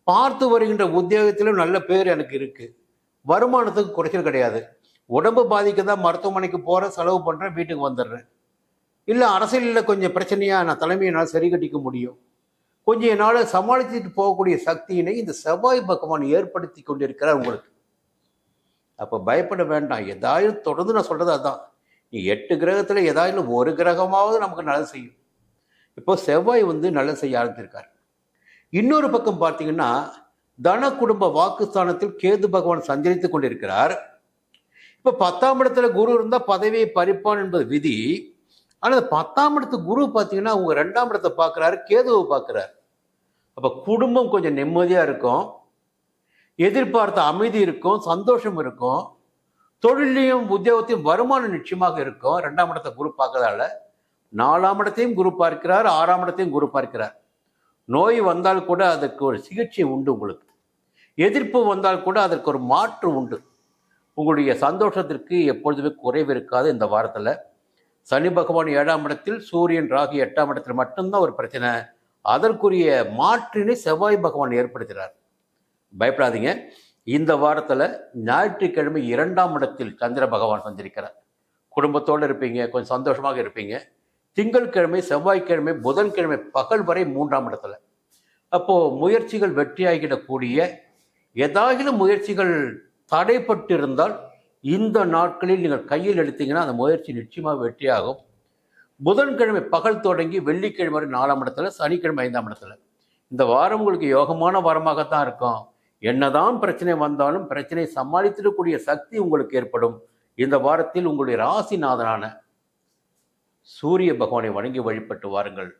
பார்த்து வருகின்ற உத்தியோகத்திலும் நல்ல பேர் எனக்கு இருக்கு, வருமானத்துக்கு குறைச்சல் கிடையாது, உடம்பு பாதிக்க தான் மருத்துவமனைக்கு போகிறேன், செலவு பண்ணுறேன், வீட்டுக்கு வந்துடுறேன். இல்லை அரசியலில் கொஞ்சம் பிரச்சனையாக நான் தலைமையை என்னால் சரி கட்டிக்க முடியும், கொஞ்சம் என்னால் சமாளிச்சுட்டு போகக்கூடிய சக்தியினை இந்த செவ்வாய் பகவான் ஏற்படுத்தி கொண்டிருக்கிறார் உங்களுக்கு. அப்போ பயப்பட வேண்டாம். ஏதாவது தொடர்ந்து நான் சொல்கிறது அதுதான், நீ 8 கிரகத்தில் ஏதாவது ஒரு கிரகமாவது நமக்கு நல்லது செய்யும். இப்போ செவ்வாய் வந்து நல்லது செய்ய ஆரம்பிச்சிருக்கார். இன்னொரு பக்கம் பார்த்தீங்கன்னா தன குடும்ப வாக்குஸ்தானத்தில் கேது பகவான் சஞ்சரித்து கொண்டிருக்கிறார். இப்போ 10ஆம் இடத்துல குரு இருந்தால் பதவியை பறிப்பான் என்பது விதி. ஆனால் 10ஆம் இடத்து குரு பார்த்தீங்கன்னா உங்க 2ஆம் இடத்தை பார்க்குறாரு, கேதுவை பார்க்குறாரு. அப்போ குடும்பம் கொஞ்சம் நிம்மதியாக இருக்கும், எதிர்பார்த்த அமைதி இருக்கும், சந்தோஷம் இருக்கும், தொழிலையும் உத்தியோகத்தையும் வருமானம் நிச்சயமாக இருக்கும். 2ஆம் இடத்தை குரு பார்க்கறதால 4ஆம் இடத்தையும் குரு பார்க்கிறார், 6ஆம் இடத்தையும் குரு பார்க்கிறார். நோய் வந்தால் கூட அதற்கு ஒரு சிகிச்சை உண்டு, உங்களுக்கு எதிர்ப்பு வந்தால் கூட அதற்கு ஒரு மாற்று உண்டு. உங்களுடைய சந்தோஷத்திற்கு எப்பொழுதுமே குறைவு இருக்காது. இந்த வாரத்தில் சனி பகவான் 7ஆம் இடத்தில், சூரியன் ராகு 8ஆம் இடத்தில் மட்டும்தான் ஒரு பிரச்சனை. அதற்குரிய மாற்றினை செவ்வாய் பகவான் ஏற்படுத்துகிறார். பயப்படாதீங்க. இந்த வாரத்தில் ஞாயிற்றுக்கிழமை 2ஆம் இடத்தில் சந்திர பகவான் சஞ்சரிக்கிறார். குடும்பத்தோடு இருப்பீங்க, கொஞ்சம் சந்தோஷமாக இருப்பீங்க. திங்கட்கிழமை, செவ்வாய்க்கிழமை, புதன்கிழமை பகல் வரை 3ஆம் இடத்துல. அப்போது முயற்சிகள் வெற்றியாகிடக்கூடிய, ஏதாகிலும் முயற்சிகள் தடைப்பட்டு இருந்தால் இந்த நாட்களில் நீங்கள் கையில் எடுத்தீங்கன்னா அந்த முயற்சி நிச்சயமாக வெற்றியாகும். புதன்கிழமை பகல் தொடங்கி வெள்ளிக்கிழமை வரை 4ஆம் இடத்துல, சனிக்கிழமை 5ஆம் இடத்துல. இந்த வாரம் உங்களுக்கு யோகமான வாரமாகத்தான் இருக்கும். என்னதான் பிரச்சனை வந்தாலும் பிரச்சனை சமாளித்திடக்கூடிய சக்தி உங்களுக்கு ஏற்படும். இந்த வாரத்தில் உங்களுடைய ராசிநாதனான சூரிய பகவானை வணங்கி வழிபட்டு வாருங்கள்.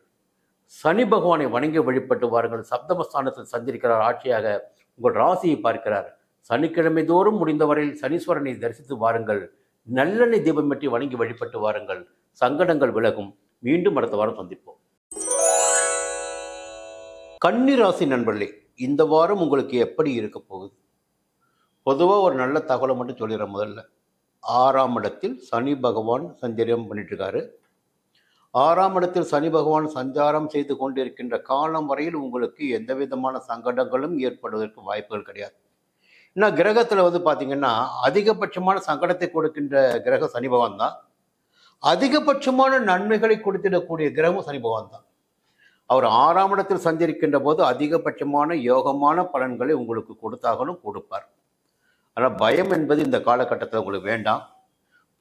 சனி பகவானை வணங்கி வழிபட்டு வாருங்கள். சப்தமஸ்தானத்தில் சஞ்சரிக்கிறார், ஆட்சியாக உங்கள் ராசியை பார்க்கிறார். சனிக்கிழமை தோறும் முடிந்தவரையில் சனீஸ்வரனை தரிசித்து வாருங்கள். நல்லெண்ணெய் தீபம் பற்றி வணங்கி வழிபட்டு வாருங்கள். சங்கடங்கள் விலகும். மீண்டும் அடுத்த வாரம் சந்திப்போம். கன்னி ராசி நண்பர்களே, இந்த வாரம் உங்களுக்கு எப்படி இருக்க போகுது? பொதுவாக ஒரு நல்ல தகவலை மட்டும் சொல்லிடுறேன். முதல்ல 6ஆம் இடத்தில் சனி பகவான் சஞ்சாரம் பண்ணிட்டு இருக்காரு. 6ஆம் இடத்தில் சனி பகவான் சஞ்சாரம் செய்து கொண்டிருக்கின்ற காலம் வரையில் உங்களுக்கு எந்த விதமான சங்கடங்களும் ஏற்படுவதற்கு வாய்ப்புகள் கிடையாது. ஏன்னா கிரகத்தில் பார்த்தீங்கன்னா அதிகபட்சமான சங்கடத்தை கொடுக்கின்ற கிரகம் சனி பகவான் தான். அதிகபட்சமான நன்மைகளை கொடுத்திடக்கூடிய கிரகம் சனி பகவான் தான். அவர் 6ஆம் இடத்தில் சஞ்சரிக்கின்ற போது அதிகபட்சமான யோகமான பலன்களை உங்களுக்கு கொடுத்தாகணும், கொடுப்பார். ஆனால் பயம் என்பது இந்த காலகட்டத்தில் உங்களுக்கு வேண்டாம்.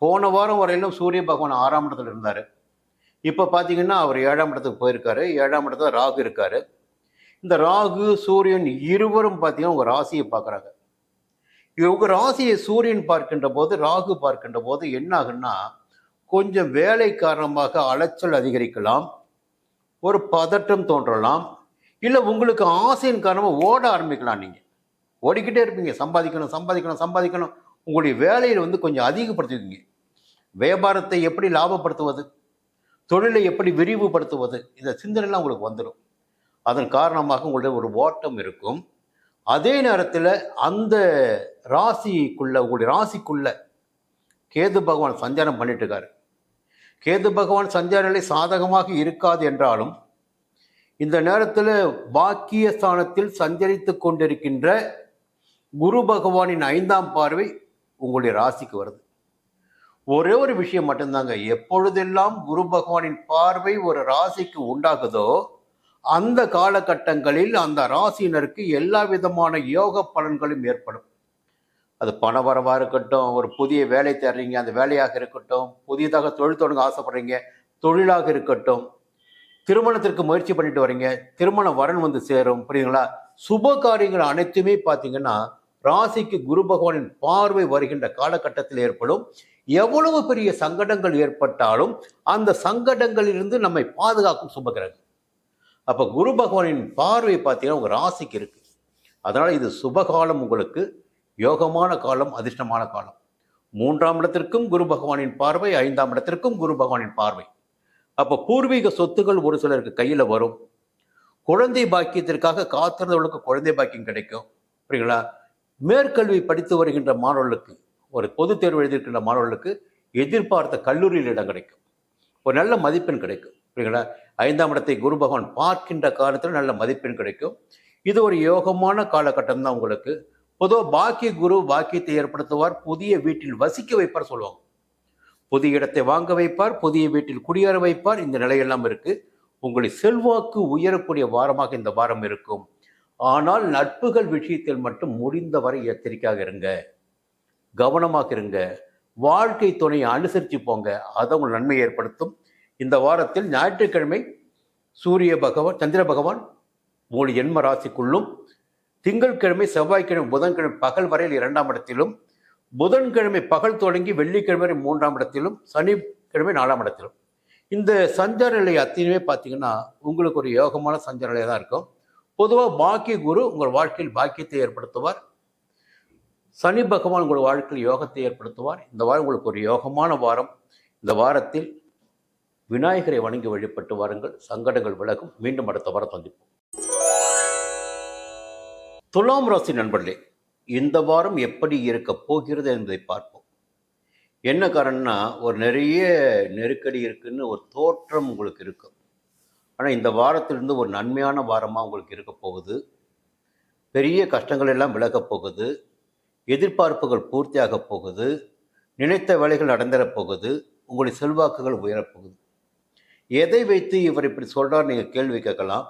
போன வாரம் வரையிலும் சூரிய பகவான் 6ஆம் இடத்துல இருந்தார். இப்போ பார்த்தீங்கன்னா அவர் 7ஆம் இடத்துக்கு போயிருக்காரு. 7ஆம் இடத்துல ராகு இருக்காரு. இந்த ராகு சூரியன் இருவரும் பார்த்தீங்கன்னா உங்கள் ராசியை பார்க்குறாங்க. உங்கள் ராசியை சூரியன் பார்க்கின்ற போது ராகு பார்க்கின்ற போது என்ன ஆகுன்னா கொஞ்சம் வேலை காரணமாக அலைச்சல் அதிகரிக்கலாம், ஒரு பதட்டம் தோன்றலாம், இல்லை உங்களுக்கு ஆசையின் காரணமாக ஓட ஆரம்பிக்கலாம். நீங்கள் ஓடிக்கிட்டே இருப்பீங்க, சம்பாதிக்கணும் சம்பாதிக்கணும் சம்பாதிக்கணும். உங்களுடைய வேலையில் கொஞ்சம் அதிகப்படுத்துவீங்க. வியாபாரத்தை எப்படி லாபப்படுத்துவது, தொழிலை எப்படி விரிவுபடுத்துவது, இந்த சிந்தனைலாம் உங்களுக்கு வந்துடும். அதன் காரணமாக உங்களுடைய ஒரு ஓட்டம் இருக்கும். அதே நேரத்தில் அந்த ராசிக்குள்ள உங்களுடைய ராசிக்குள்ள கேது பகவான் சஞ்சாரம் பண்ணிட்டு இருக்காரு. கேது பகவான் சஞ்சார நிலை சாதகமாக இருக்காது என்றாலும் இந்த நேரத்தில் பாக்கியஸ்தானத்தில் சஞ்சரித்து கொண்டிருக்கின்ற குரு பகவானின் 5ஆம் பார்வை உங்களுடைய ராசிக்கு வருது. ஒரே ஒரு விஷயம் மட்டும்தாங்க, எப்பொழுதெல்லாம் குரு பகவானின் பார்வை ஒரு ராசிக்கு உண்டாகுதோ அந்த காலகட்டங்களில் அந்த ராசியினருக்கு எல்லா விதமான யோக பலன்களும் ஏற்படும். அது பண வரவாக இருக்கட்டும், ஒரு புதிய வேலை தேடுறீங்க அந்த வேலையாக இருக்கட்டும், புதியதாக தொழில் தொடங்க ஆசைப்படுறீங்க தொழிலாக இருக்கட்டும், திருமணத்திற்கு முயற்சி பண்ணிட்டு வரீங்க திருமண வரன் சேரும். புரியுதுங்களா? சுப காரியங்கள் அனைத்துமே பார்த்தீங்கன்னா ராசிக்கு குரு பகவானின் பார்வை வருகின்ற காலகட்டத்தில் ஏற்படும். எவ்வளவு பெரிய சங்கடங்கள் ஏற்பட்டாலும் அந்த சங்கடங்களிலிருந்து நம்மை பாதுகாக்கும் சுபகிரகம். அப்போ குரு பகவானின் பார்வை பார்த்தீங்கன்னா உங்கள் ராசிக்கு இருக்கு. அதனால் இது சுபகாலம், உங்களுக்கு யோகமான காலம், அதிர்ஷ்டமான காலம். 3ஆம் இடத்திற்கும் குரு பகவானின் பார்வை, 5ஆம் இடத்திற்கும் குரு பகவானின் பார்வை. அப்போ பூர்வீக சொத்துக்கள் ஒரு சிலருக்கு கையில் வரும். குழந்தை பாக்கியத்திற்காக காத்திருந்தவர்களுக்கு குழந்தை பாக்கியம் கிடைக்கும். புரியுங்களா? மேற்கல்வி படித்து வருகின்ற மாணவர்களுக்கு, ஒரு பொது தேர்வு எழுதியிருக்கின்ற மாணவர்களுக்கு எதிர்பார்த்த கல்லூரியில் இடம் கிடைக்கும், ஒரு நல்ல மதிப்பெண் கிடைக்கும். புரியுங்களா? 5ஆம் இடத்தை குரு பகவான் பார்க்கின்ற காலத்தில் நல்ல மதிப்பெண் கிடைக்கும். இது ஒரு யோகமான காலகட்டம் தான் உங்களுக்கு. பொதுவாக பாக்கிய குரு பாக்கியத்தை ஏற்படுத்துவார், புதிய வீட்டில் வசிக்க வைப்பார் சொல்லுவாங்க. புதிய இடத்தை வாங்க வைப்பார், புதிய வீட்டில் குடியேற வைப்பார். இந்த நிலையெல்லாம் இருக்கு. உங்களுடைய செல்வாக்கு உயரக்கூடிய வாரமாக இந்த வாரம் இருக்கும். ஆனால் நட்புகள் விஷயத்தில் மட்டும் முடிந்தவரை எச்சரிக்கையாக இருங்க, கவனமாக இருங்க. வாழ்க்கை துணையை அனுசரித்து போங்க, அதை உங்கள் நன்மை ஏற்படுத்தும். இந்த வாரத்தில் ஞாயிற்றுக்கிழமை சூரிய பகவான் சந்திர பகவான் உங்களுடைய ஜென்ம ராசிக்குள்ளும், திங்கட்கிழமை செவ்வாய்க்கிழமை புதன்கிழமை பகல் வரையில் 2ஆம் இடத்திலும், புதன்கிழமை பகல் தொடங்கி வெள்ளிக்கிழமை வரை 3ஆம் இடத்திலும், சனிக்கிழமை 4ஆம் இடத்திலும். இந்த சஞ்சார நிலை அத்தனையுமே பார்த்தீங்கன்னா உங்களுக்கு ஒரு யோகமான சஞ்சார நிலையாக தான் இருக்கும். பொதுவாக பாக்கிய குரு உங்கள் வாழ்க்கையில் பாக்கியத்தை ஏற்படுத்துவார். சனி பகவான் உங்கள் வாழ்க்கையில் யோகத்தை ஏற்படுத்துவார். இந்த வாரம் உங்களுக்கு ஒரு யோகமான வாரம். இந்த வாரத்தில் விநாயகரை வணங்கி வழிபட்டு வாருங்கள், சங்கடங்கள் விலகும். மீண்டும் அடுத்த வாரம் சந்திப்போம். துலாம் ராசி நண்பர்களே, இந்த வாரம் எப்படி இருக்க போகிறது என்பதை பார்ப்போம். என்ன காரணம்னா, ஒரு நிறைய நெருக்கடி இருக்குன்னு ஒரு தோற்றம் உங்களுக்கு இருக்கும். ஆனால் இந்த வாரத்திலிருந்து ஒரு நன்மையான வாரமாக உங்களுக்கு இருக்க போகுது. பெரிய கஷ்டங்கள் எல்லாம் விலகப் போகுது. எதிர்பார்ப்புகள் பூர்த்தியாக போகுது. நினைத்த வேலைகள் நடந்துடப் போகுது. உங்களுடைய செல்வாக்குகள் உயரப்போகுது. எதை வைத்து இவர் இப்படி சொல்கிறார் நீங்கள் கேள்வி கேட்கலாம்.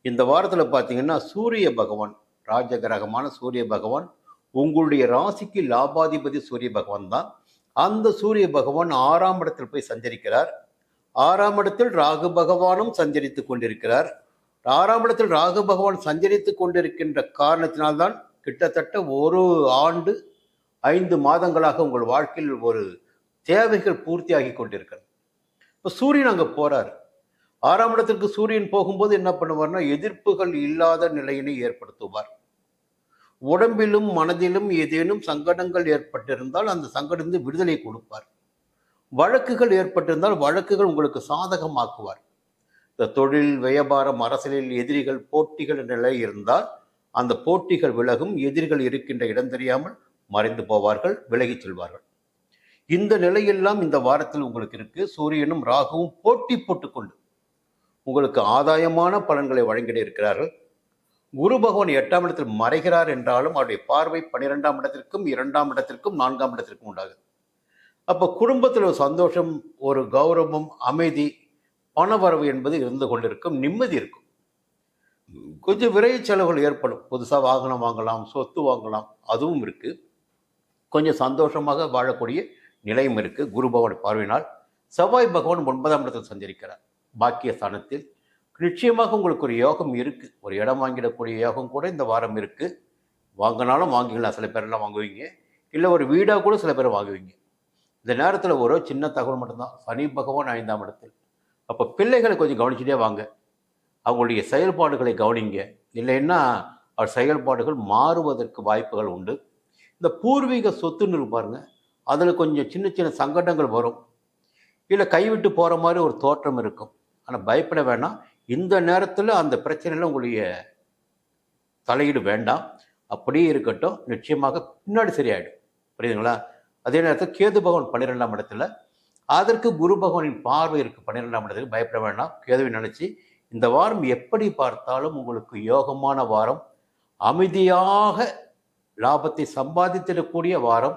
இந்த வாரத்தில் பார்த்தீங்கன்னா சூரிய பகவான், ராஜகிரகமான சூரிய பகவான் உங்களுடைய ராசிக்கு லாபாதிபதி சூரிய பகவான் தான். அந்த சூரிய பகவான் 6ஆம் இடத்தில் போய் சஞ்சரிக்கிறார். 6ஆம் இடத்தில் ராகு பகவானும் சஞ்சரித்து கொண்டிருக்கிறார். 6ஆம் இடத்தில் ராகு பகவான் சஞ்சரித்துக் கொண்டிருக்கின்ற காரணத்தினால்தான் கிட்டத்தட்ட 1 ஆண்டு 5 மாதங்களாக உங்கள் வாழ்க்கையில் ஒரு தேவைகள் பூர்த்தியாகி கொண்டிருக்கிறது. இப்போ சூரியன் அங்கே போறாரு. 6ஆம் இடத்திற்கு சூரியன் போகும்போது என்ன பண்ணுவார்னா, எதிர்ப்புகள் இல்லாத நிலையினை ஏற்படுத்துவார். உடம்பிலும் மனதிலும் ஏதேனும் சங்கடங்கள் ஏற்பட்டிருந்தால் அந்த சங்கடத்திலிருந்து விடுதலை கொடுப்பார். வழக்குகள் ஏற்பட்டிருந்தால் வழக்குகள் உங்களுக்கு சாதகமாக்குவார். இந்த தொழில், வியாபாரம், அரசியலில் எதிரிகள், போட்டிகள் என்ற நிலை இருந்தால் அந்த போட்டிகள் விலகும். எதிரிகள் இருக்கின்ற இடம் தெரியாமல் மறைந்து போவார்கள், விலகிச் செல்வார்கள். இந்த நிலையெல்லாம் இந்த வாரத்தில் உங்களுக்கு இருக்கு. சூரியனும் ராகுவும் போட்டி போட்டுக்கொண்டு உங்களுக்கு ஆதாயமான பலன்களை வழங்கிட இருக்கிறார்கள். குரு பகவான் 8ஆம் இடத்தில் மறைகிறார் என்றாலும் அவருடைய பார்வை 12ஆம் இடத்திற்கும் 2ஆம் இடத்திற்கும் 4ஆம் இடத்திற்கும் உண்டாகுது. அப்போ குடும்பத்தில் ஒரு சந்தோஷம், ஒரு கௌரவம், அமைதி, பணவரவு என்பது இருந்து கொண்டிருக்கும். நிம்மதி இருக்கும். கொஞ்சம் விரை செலவுகள் ஏற்படும். புதுசாக வாகனம் வாங்கலாம், சொத்து வாங்கலாம், அதுவும் இருக்கு. கொஞ்சம் சந்தோஷமாக வாழக்கூடிய நிலையும் இருக்கு. குரு பகவான் பார்வையினால். செவ்வாய் பகவான் 9ஆம் இடத்தில் சஞ்சரிக்கிறார், பாக்கிய ஸ்தானத்தில். நிச்சயமாக உங்களுக்கு ஒரு யோகம் இருக்கு. ஒரு இடம் வாங்கிடக்கூடிய யோகம் கூட இந்த வாரம் இருக்கு. வாங்கினாலும் வாங்கிக்கலாம். சில பேரெல்லாம் வாங்குவீங்க. இல்லை ஒரு வீடாக கூட சில பேர் வாங்குவீங்க. இந்த நேரத்தில் ஒரு சின்ன தகவல் மட்டும்தான். சனி பகவான் 5ஆம் இடத்தில். அப்போ பிள்ளைகளை கொஞ்சம் கவனிச்சுட்டே வாங்க. அவங்களுடைய செயல்பாடுகளை கவனிங்க. இல்லைன்னா அவர் செயல்பாடுகள் மாறுவதற்கு வாய்ப்புகள் உண்டு. இந்த பூர்வீக சொத்துன்னு இருப்பாருங்க, அதில் கொஞ்சம் சின்ன சின்ன சங்கடங்கள் வரும். இல்லை கைவிட்டு போகிற மாதிரி ஒரு தோற்றம் இருக்கும். ஆனால் பயப்பட வேண்டாம். இந்த நேரத்தில் அந்த பிரச்சனையில் உங்களுடைய தலையீடு வேண்டாம். அப்படியே இருக்கட்டும். நிச்சயமாக பின்னாடி சரியாயிடும். புரியுதுங்களா? அதே நேரத்தில் கேது பகவான் 12ஆம் இடத்துல, அதற்கு குரு பகவானின் பார்வை இருக்குது 12ஆம் இடத்துக்கு. பயப்பட வேண்டாம். கேதுவை நினச்சி இந்த வாரம் எப்படி பார்த்தாலும் உங்களுக்கு யோகமான வாரம், அமைதியாக லாபத்தை சம்பாதித்திடக்கூடிய வாரம்,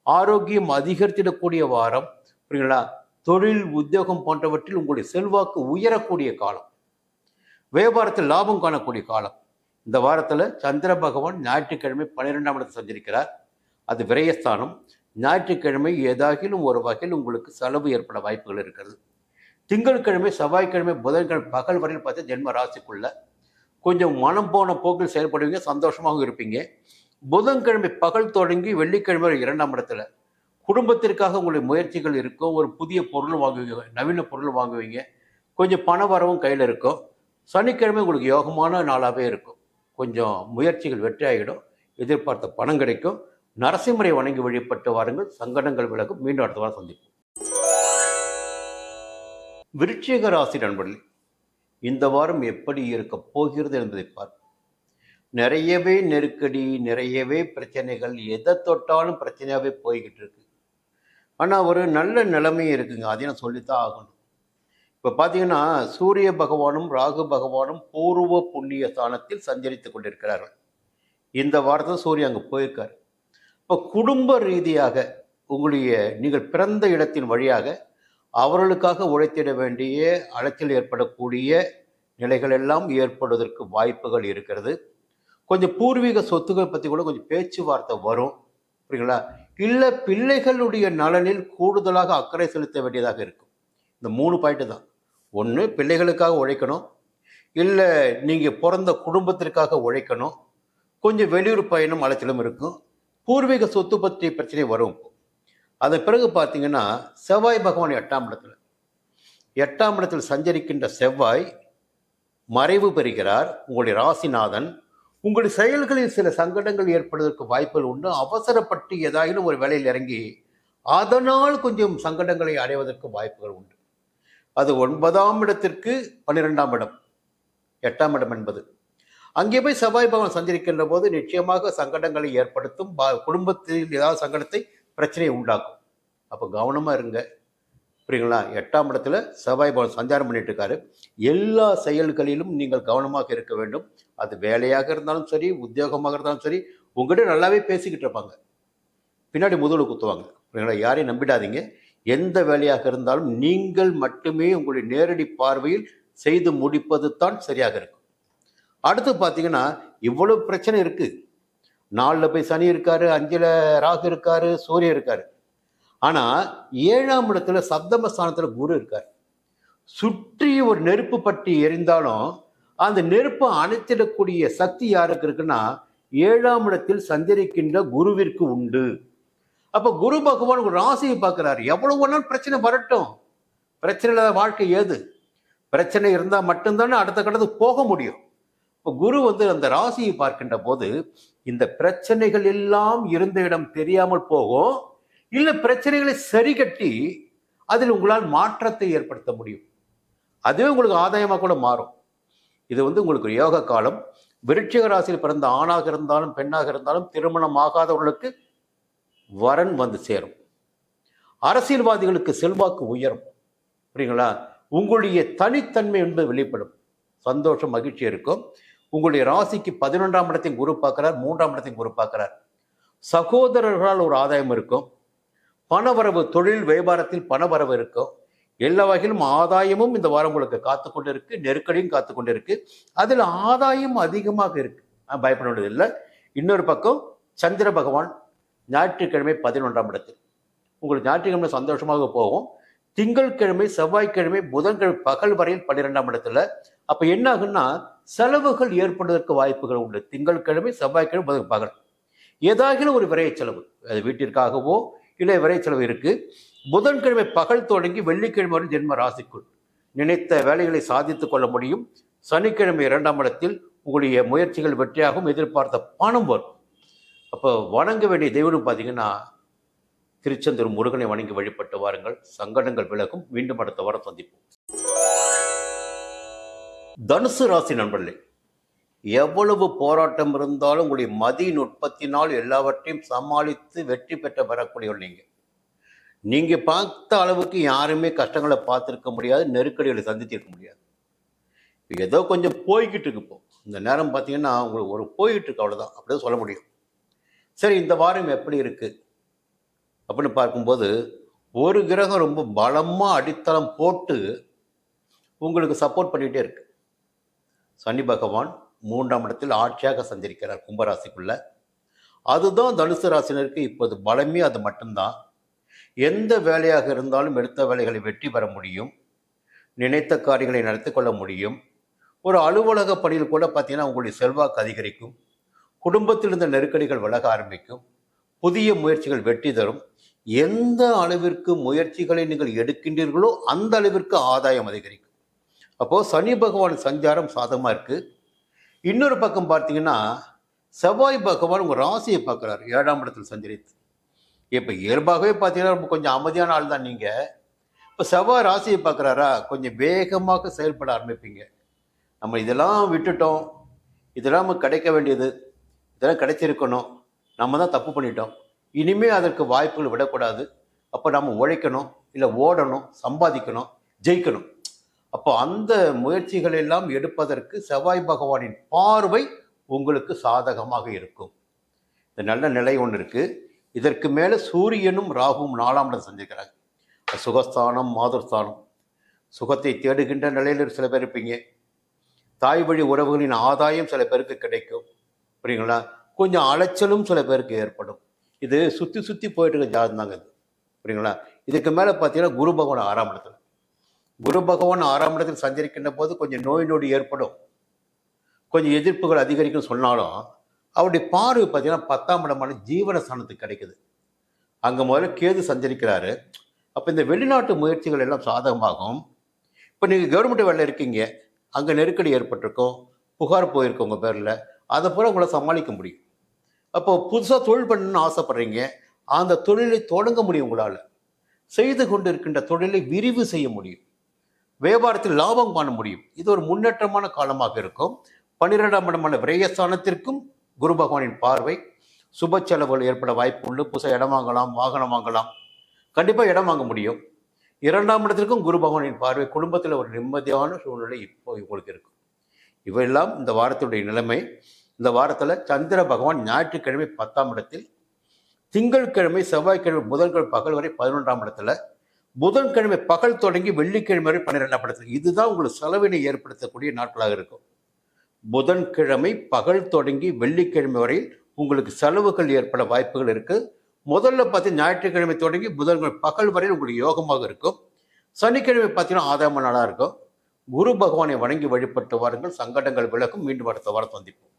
ஆரோக்கியம் அதிகரித்திடக்கூடிய வாரம். புரியுங்களா? தொழில், உத்தியோகம் போன்றவற்றில் உங்களுடைய செல்வாக்கு உயரக்கூடிய காலம், வியாபாரத்தில் லாபம் காணக்கூடிய காலம். இந்த வாரத்தில் சந்திர பகவான் ஞாயிற்றுக்கிழமை 12ஆம் இடத்தில் சஞ்சரிக்கிறார். அது விரயஸ்தானம். ஞாயிற்றுக்கிழமை ஏதாகிலும் ஒரு வகையில் உங்களுக்கு செலவு ஏற்பட வாய்ப்புகள் இருக்கிறது. திங்கட்கிழமை, செவ்வாய்க்கிழமை, புதன்கிழமை பகல் வரையில் பார்த்தா ஜென்ம ராசிக்குள்ள கொஞ்சம் மனம் போன போக்கில் செயல்படுவீங்க, சந்தோஷமாகவும் இருப்பீங்க. புதன்கிழமை பகல் தொடங்கி வெள்ளிக்கிழமை 2ஆம் இடத்துல குடும்பத்திற்காக உங்களுடைய முயற்சிகள் இருக்கும். ஒரு புதிய பொருள் வாங்குவீங்க, நவீன பொருள் வாங்குவீங்க. கொஞ்சம் பண வரவும் கையில் இருக்கும். சனிக்கிழமை உங்களுக்கு யோகமான நாளாகவே இருக்கும். கொஞ்சம் முயற்சிகள் வெற்றியாகிடும். எதிர்பார்த்த பணம் கிடைக்கும். நரசிம்மரை வணங்கி வழிபட்டு வாருங்கள். சங்கடங்கள் விலகும். மீண்டும் அடுத்த வாரம் சந்திப்போம். விருச்சிக ராசி நண்பர்களே, இந்த வாரம் எப்படி இருக்க போகிறது என்பதை பார்ப்போம். நிறையவே நெருக்கடி, நிறையவே பிரச்சனைகள், எதை தொட்டாலும் பிரச்சனையாகவே போய்கிட்டு இருக்கு. ஆனால் ஒரு நல்ல நிலைமையும் இருக்குங்க. அதையும் நான் சொல்லித்தான் ஆகணும். இப்போ பார்த்தீங்கன்னா சூரிய பகவானும் ராகு பகவானும் பூர்வ புண்ணிய ஸ்தானத்தில் சஞ்சரித்து கொண்டிருக்கிறார்கள். இந்த வாரத்தில் சூரியன் அங்கே போயிருக்கார். இப்போ குடும்ப ரீதியாக உங்களுடைய நீங்கள் பிறந்த இடத்தின் வழியாக அவர்களுக்காக உழைத்திட வேண்டிய அலைச்சல் ஏற்படக்கூடிய நிலைகள் எல்லாம் ஏற்படுவதற்கு வாய்ப்புகள் இருக்கிறது. கொஞ்சம் பூர்வீக சொத்துக்கள் பற்றி கூட கொஞ்சம் பேச்சுவார்த்தை வரும். புரியுங்களா? இல்லை பிள்ளைகளுடைய நலனில் கூடுதலாக அக்கறை செலுத்த வேண்டியதாக இருக்கும். இந்த 3 பாயிண்ட் தான். ஒன்று, பிள்ளைகளுக்காக உழைக்கணும். இல்லை நீங்கள் பிறந்த குடும்பத்திற்காக உழைக்கணும். கொஞ்சம் வெளியூர் பயணம் அலைச்சலும் இருக்கும். பூர்வீக சொத்து பற்றி பிரச்சனை வரும். அதன் பிறகு பார்த்தீங்கன்னா செவ்வாய் பகவான் 8ஆம் இடத்துல, 8ஆம் இடத்தில் சஞ்சரிக்கின்ற செவ்வாய் மறைவு பெறுகிறார். உங்களுடைய ராசிநாதன். உங்களுடைய செயல்களில் சில சங்கடங்கள் ஏற்படுவதற்கு வாய்ப்புகள் உண்டு. அவசரப்பட்டு ஏதாயிலும் ஒரு வேலையில் இறங்கி அதனால் கொஞ்சம் சங்கடங்களை அடைவதற்கு வாய்ப்புகள் உண்டு. அது 9ஆம் இடத்திற்கு 12ஆம் இடம், 8ஆம் இடம் என்பது. அங்கே போய் செவ்வாய் பகவான் சஞ்சரிக்கின்ற போது நிச்சயமாக சங்கடங்களை ஏற்படுத்தும். குடும்பத்தில் ஏதாவது சங்கடத்தை, பிரச்சனையை உண்டாக்கும். அப்போ கவனமாக இருங்க. புரியுங்களா? 8ஆம் இடத்துல செவ்வாய் பகவான் சஞ்சாரம் பண்ணிட்டு இருக்காரு. எல்லா செயல்களிலும் நீங்கள் கவனமாக இருக்க வேண்டும். அது வேலையாக இருந்தாலும் சரி, உத்தியோகமாக இருந்தாலும் சரி. உங்கள்கிட்ட நல்லாவே பேசிக்கிட்டு இருப்பாங்க, பின்னாடி முதல்ல குத்துவாங்க. புரியுங்களா? யாரையும் நம்பிடாதீங்க. எந்த வேலையாக இருந்தாலும் நீங்கள் மட்டுமே உங்களுடைய நேரடி பார்வையில் செய்து முடிப்பது தான் சரியாக இருக்கும். அடுத்து பார்த்தீங்கன்னா இவ்வளவு பிரச்சனை இருக்கு. 4ல் போய் சனி இருக்காரு, 5ல் ராகு இருக்காரு, சூரியன் இருக்காரு. ஆனால் 7ஆம் இடத்துல சப்தமஸ்தானத்தில் குரு இருக்கார். சுற்றி ஒரு நெருப்பு பற்றி எரிந்தாலும் அந்த நெருப்பை அணைத்திடக்கூடிய சக்தி யாருக்கு இருக்குன்னா 7ஆம் இடத்தில் சஞ்சரிக்கின்ற குருவிற்கு உண்டு. அப்ப குரு பகவான் ஒரு ராசியை பார்க்கிறார். எவ்வளவு வேணாலும் பிரச்சனை வரட்டும், பிரச்சனை இல்லாத வாழ்க்கை ஏது? பிரச்சனை இருந்தால் மட்டும்தானே அடுத்த கட்டத்துக்கு போக முடியும். இப்போ குரு அந்த ராசியை பார்க்கின்ற போது இந்த பிரச்சனைகள் எல்லாம் இருந்த இடம் தெரியாமல் போகும், இல்லை பிரச்சனைகளை சரி கட்டி அதில் உங்களால் மாற்றத்தை ஏற்படுத்த முடியும். அதுவே உங்களுக்கு ஆதாயமாக கூட மாறும். இது உங்களுக்கு ஒரு யோக காலம். விருச்சிக ராசியில் பிறந்த ஆணாக இருந்தாலும் பெண்ணாக இருந்தாலும் திருமணம் ஆகாதவர்களுக்கு வரன் வந்து சேரும். அரசியல்வாதிகளுக்கு செல்வாக்கு உயரும். புரியுங்களா? உங்களுடைய தனித்தன்மை என்பது வெளிப்படும். சந்தோஷம், மகிழ்ச்சி இருக்கும். உங்களுடைய ராசிக்கு 11ஆம் இடத்தையும் குரு பார்க்கிறார், 3ஆம் இடத்தையும் குரு பார்க்கிறார். சகோதரர்களால் ஒரு ஆதாயம் இருக்கும். பணவரவு, தொழில் வியாபாரத்தில் பணவரவு இருக்கும். எல்லா வகையிலும் ஆதாயமும் இந்த வாரம் உங்களுக்கு காத்துக்கொண்டு இருக்கு, நெருக்கடியும் காத்துக்கொண்டு இருக்கு. அதில் ஆதாயம் அதிகமாக இருக்கு, பயப்பட வேண்டியது இல்லை. இன்னொரு பக்கம் சந்திர பகவான் ஞாயிற்றுக்கிழமை 11ஆம் இடத்தில். உங்களுக்கு ஞாயிற்றுக்கிழமை சந்தோஷமாக போகும். திங்கட்கிழமை, செவ்வாய்க்கிழமை, புதன்கிழமை பகல் வரையில் 12ஆம் இடத்துல. அப்ப என்ன ஆகுன்னா செலவுகள் ஏற்படுவதற்கு வாய்ப்புகள் உண்டு. திங்கட்கிழமை, செவ்வாய்க்கிழமை, புதன் பகல் ஏதாகிலும் ஒரு விரைய செலவு, அது வீட்டிற்காகவோ இல்லை விரைய செலவு இருக்கு. புதன்கிழமை பகல் தொடங்கி வெள்ளிக்கிழமை வரை ஜென்ம ராசிக்குள் நினைத்த வேலைகளை சாதித்துக் கொள்ள முடியும். சனிக்கிழமை 2ஆம் இடத்தில் உங்களுடைய முயற்சிகள் வெற்றியாகவும் எதிர்பார்த்த பணம் வரும். அப்போ வணங்க வேண்டிய தெய்வம் பார்த்தீங்கன்னா திருச்செந்தூர் முருகனை வணங்கி வழிபட்டு வாருங்கள். சங்கடங்கள் விலகும். மீண்டும் அடுத்த வாரம் சந்திப்போம். தனுசு ராசி நண்பர்களே, எவ்வளவு போராட்டம் இருந்தாலும் உங்களுடைய மதி நுட்பத்தினால் எல்லாவற்றையும் சமாளித்து வெற்றி பெற்ற வரக்கூடியவர்கள் நீங்க பார்த்த அளவுக்கு யாருமே கஷ்டங்களை பார்த்துருக்க முடியாது, நெருக்கடிகளை சந்தித்திருக்க முடியாது. ஏதோ கொஞ்சம் போய்கிட்டு இருக்கு. இப்போ இந்த நேரம் பார்த்தீங்கன்னா உங்களுக்கு ஒரு போய்கிட்டு இருக்கு, அவ்வளோதான், அப்படியே சொல்ல முடியும். சரி, இந்த வாரம் எப்படி இருக்கு அப்படின்னு பார்க்கும்போது ஒரு கிரகம் ரொம்ப பலமாக அடித்தளம் போட்டு உங்களுக்கு சப்போர்ட் பண்ணிகிட்டே இருக்கு. சனி பகவான் 3ஆம் இடத்தில் ஆட்சியாக சஞ்சரிக்கிறார் கும்பராசிக்குள்ள. அதுதான் தனுசு ராசினருக்கு இப்போது பலமே, அது மட்டும்தான். எந்த வேலையாக இருந்தாலும் எடுத்த வேலைகளை வெற்றி பெற முடியும், நினைத்த காரியங்களை நடத்தி கொள்ள முடியும். ஒரு அலுவலக பணியில் கூட பார்த்தீங்கன்னா உங்களுடைய செல்வாக்கு அதிகரிக்கும். குடும்பத்தில் இருந்த நெருக்கடிகள் விலக ஆரம்பிக்கும். புதிய முயற்சிகள் வெற்றி தரும். எந்த அளவிற்கு முயற்சிகளை நீங்கள் எடுக்கின்றீர்களோ அந்த அளவிற்கு ஆதாயம் அதிகரிக்கும். அப்போது சனி பகவான் சஞ்சாரம் சாதகமாக இருக்குது. இன்னொரு பக்கம் பார்த்தீங்கன்னா செவ்வாய் பகவான் உங்கள் ராசியை பார்க்குறாரு 7ஆம் இடத்தில் சஞ்சரித்து. இப்போ இயல்பாகவே பார்த்தீங்கன்னா ரொம்ப கொஞ்சம் அமைதியான ஆள் தான் நீங்கள். இப்போ செவ்வாய் ராசியை பார்க்குறாரா, கொஞ்சம் வேகமாக செயல்பட ஆரம்பிப்பீங்க. நம்ம இதெல்லாம் விட்டுட்டோம், இதெல்லாம் நமக்கு கிடைக்க வேண்டியது, இதெல்லாம் கிடைச்சிருக்கணும், நம்ம தான் தப்பு பண்ணிட்டோம், இனிமேல் அதற்கு வாய்ப்புகள் விடக்கூடாது. அப்போ நம்ம உழைக்கணும், இல்லை ஓடணும், சம்பாதிக்கணும், ஜெயிக்கணும். அப்போ அந்த முயற்சிகள் எல்லாம் எடுப்பதற்கு செவ்வாய் பகவானின் பார்வை உங்களுக்கு சாதகமாக இருக்கும். இந்த நல்ல நிலை ஒன்று இருக்குது. இதற்கு மேலே சூரியனும் ராகுவும் 4ஆம் இடம் செஞ்சுக்கிறாங்க. சுகஸ்தானம், மாதுர்ஸ்தானம். சுகத்தை தேடுகின்ற நிலையில் சில பேர் இருப்பீங்க. தாய் வழி உறவுகளின் ஆதாயம் சில பேருக்கு கிடைக்கும். புரியுங்களா? கொஞ்சம் அலைச்சலும் சில பேருக்கு ஏற்படும். இது சுற்றி சுற்றி போயிட்டு இருக்க ஜாதகம் தாங்க இது. புரியுங்களா? இதுக்கு மேலே பார்த்தீங்கன்னா குரு பகவான் 6ஆம் இடத்துல. குரு பகவான் 6ஆம் இடத்தில் சஞ்சரிக்கின்ற போது கொஞ்சம் நோய் நொடி ஏற்படும், கொஞ்சம் எதிர்ப்புகள் அதிகரிக்கும். சொன்னாலும் அவருடைய பார்வை பார்த்தீங்கன்னா 10ஆம் இடமான ஜீவனஸ்தானத்துக்கு கிடைக்குது. அங்கே முதல்ல கேது சஞ்சரிக்கிறாரு. அப்போ இந்த வெளிநாட்டு முயற்சிகள் எல்லாம் சாதகமாகும். இப்போ நீங்கள் கவர்மெண்ட் வேலை இருக்கீங்க, அங்கே நெருக்கடி ஏற்பட்டிருக்கும், புகார் போயிருக்கோம் உங்கள் பேரில், அதை போல உங்களை சமாளிக்க முடியும். அப்போ புதுசாக தொழில் பண்ணணும்னு ஆசைப்படுறீங்க, அந்த தொழிலை தொடங்க முடியும். உங்களால் செய்து கொண்டு இருக்கின்ற தொழிலை விரிவு செய்ய முடியும், வியாபாரத்தில் லாபம் காண முடியும். இது ஒரு முன்னேற்றமான காலமாக இருக்கும். 12ஆம் இடமான விரயஸ்தானத்திற்கும் குரு பகவானின் பார்வை. சுப செலவுகள் ஏற்பட வாய்ப்பு உண்டு. புதுசாக இடம் வாங்கலாம், வாகனம் வாங்கலாம், கண்டிப்பாக இடம் வாங்க முடியும். 2ஆம் இடத்திற்கும் குரு பகவானின் பார்வை. குடும்பத்தில் ஒரு நிம்மதியான சூழ்நிலை இப்போ உங்களுக்கு இருக்கும். இவையெல்லாம் இந்த வாரத்துடைய நிலைமை. இந்த வாரத்தில் சந்திர பகவான் ஞாயிற்றுக்கிழமை 10ஆம் இடத்தில், திங்கட்கிழமை, செவ்வாய்க்கிழமை, புதன்கிழமை பகல் வரை 11ஆம் இடத்துல, புதன்கிழமை பகல் தொடங்கி வெள்ளிக்கிழமை வரை 12ஆம் இடத்துல. இதுதான் உங்களுக்கு செலவினை ஏற்படுத்தக்கூடிய நாட்களாக இருக்கும். புதன்கிழமை பகல் தொடங்கி வெள்ளிக்கிழமை வரை உங்களுக்கு செலவுகள் ஏற்பட வாய்ப்புகள் இருக்கு. முதல்ல பார்த்தீங்கன்னா ஞாயிற்றுக்கிழமை தொடங்கி புதன்கிழமை பகல் வரை உங்களுக்கு யோகமாக இருக்கும். சனிக்கிழமை பார்த்தீங்கன்னா ஆதாயமான நாளாக இருக்கும். குரு பகவானை வணங்கி வழிபட்டு வாருங்கள், சங்கடங்கள் விலகும். மீண்டும் அடுத்த வாரம் சந்திப்போம்.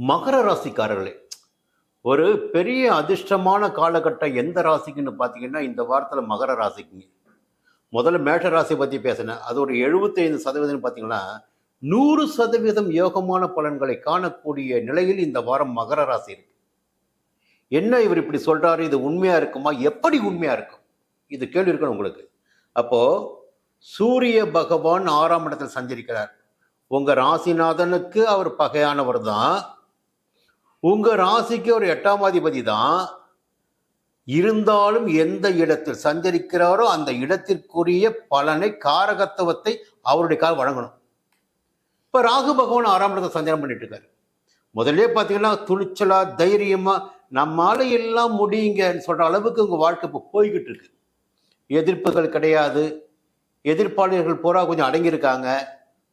மகர ராசிக்காரர்களே, ஒரு பெரிய அதிர்ஷ்டமான காலகட்டம் எந்த ராசிக்குன்னு பார்த்தீங்கன்னா இந்த வாரத்தில் மகர ராசிக்குங்க. முதல்ல மேஷ ராசி பற்றி பேசினேன். அது ஒரு 75% பார்த்தீங்கன்னா 100% யோகமான பலன்களை காணக்கூடிய நிலையில் இந்த வாரம் மகர ராசி இருக்கு. என்ன இவர் இப்படி சொல்றாரு, இது உண்மையா இருக்குமா? எப்படி உண்மையா இருக்கும்? இது கேள்வி இருக்கணும் உங்களுக்கு. அப்போ சூரிய பகவான் 6ஆம் இடத்தில் சஞ்சரிக்கிறார். உங்க ராசிநாதனுக்கு அவர் பகையானவர் தான், உங்க ராசிக்கு ஒரு 8ஆம் அதிபதி தான். இருந்தாலும் எந்த இடத்தில் சஞ்சரிக்கிறாரோ அந்த இடத்திற்குரிய பலனை, காரகத்துவத்தை அவருடைய வழங்கணும். இப்ப ராகு பகவான் 6ஆம் இடத்தை சஞ்சாரம் பண்ணிட்டு இருக்காரு. முதல்ல பார்த்தீங்கன்னா துணிச்சலா தைரியமா நம்மால எல்லாம் முடியுங்கன்னு சொல்ற அளவுக்கு உங்க வாழ்க்கை இப்போ போய்கிட்டு இருக்கு. எதிர்ப்புகள் கிடையாது, எதிர்ப்பாளர்கள் பூரா கொஞ்சம் அடங்கியிருக்காங்க,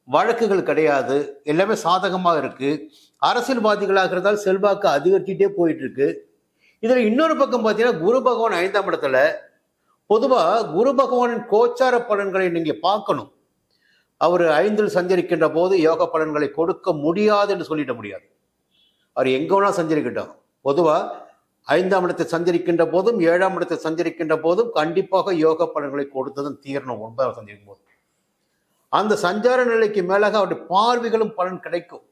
வழக்குகள் கிடையாது, எல்லாமே சாதகமாக இருக்கு. அரசியல்வாதிகளாக இருந்தால் செல்வாக்கு அதிகரிச்சுட்டே போயிட்டு இருக்கு. இதுல இன்னொரு பக்கம் பார்த்தீங்கன்னா குரு பகவான் 5ஆம் இடத்துல. பொதுவா குரு பகவானின் கோச்சார பலன்களை நீங்க பார்க்கணும். அவர் 5இல் சஞ்சரிக்கின்ற போது யோக பலன்களை கொடுக்க முடியாது என்று சொல்லிட முடியாது. அவர் எங்க வேணா சஞ்சரிக்கட்டும். பொதுவா 5ஆம் இடத்தை சஞ்சரிக்கின்ற போதும் 7ஆம் இடத்தை சஞ்சரிக்கின்ற போதும் கண்டிப்பாக யோக பலன்களை கொடுத்ததும் தீரணும். 9ஆம் சஞ்சரிக்கும் போது அந்த சஞ்சார நிலைக்கு மேலாக அவருடைய பார்வைகளும் பலன் கிடைக்கும்.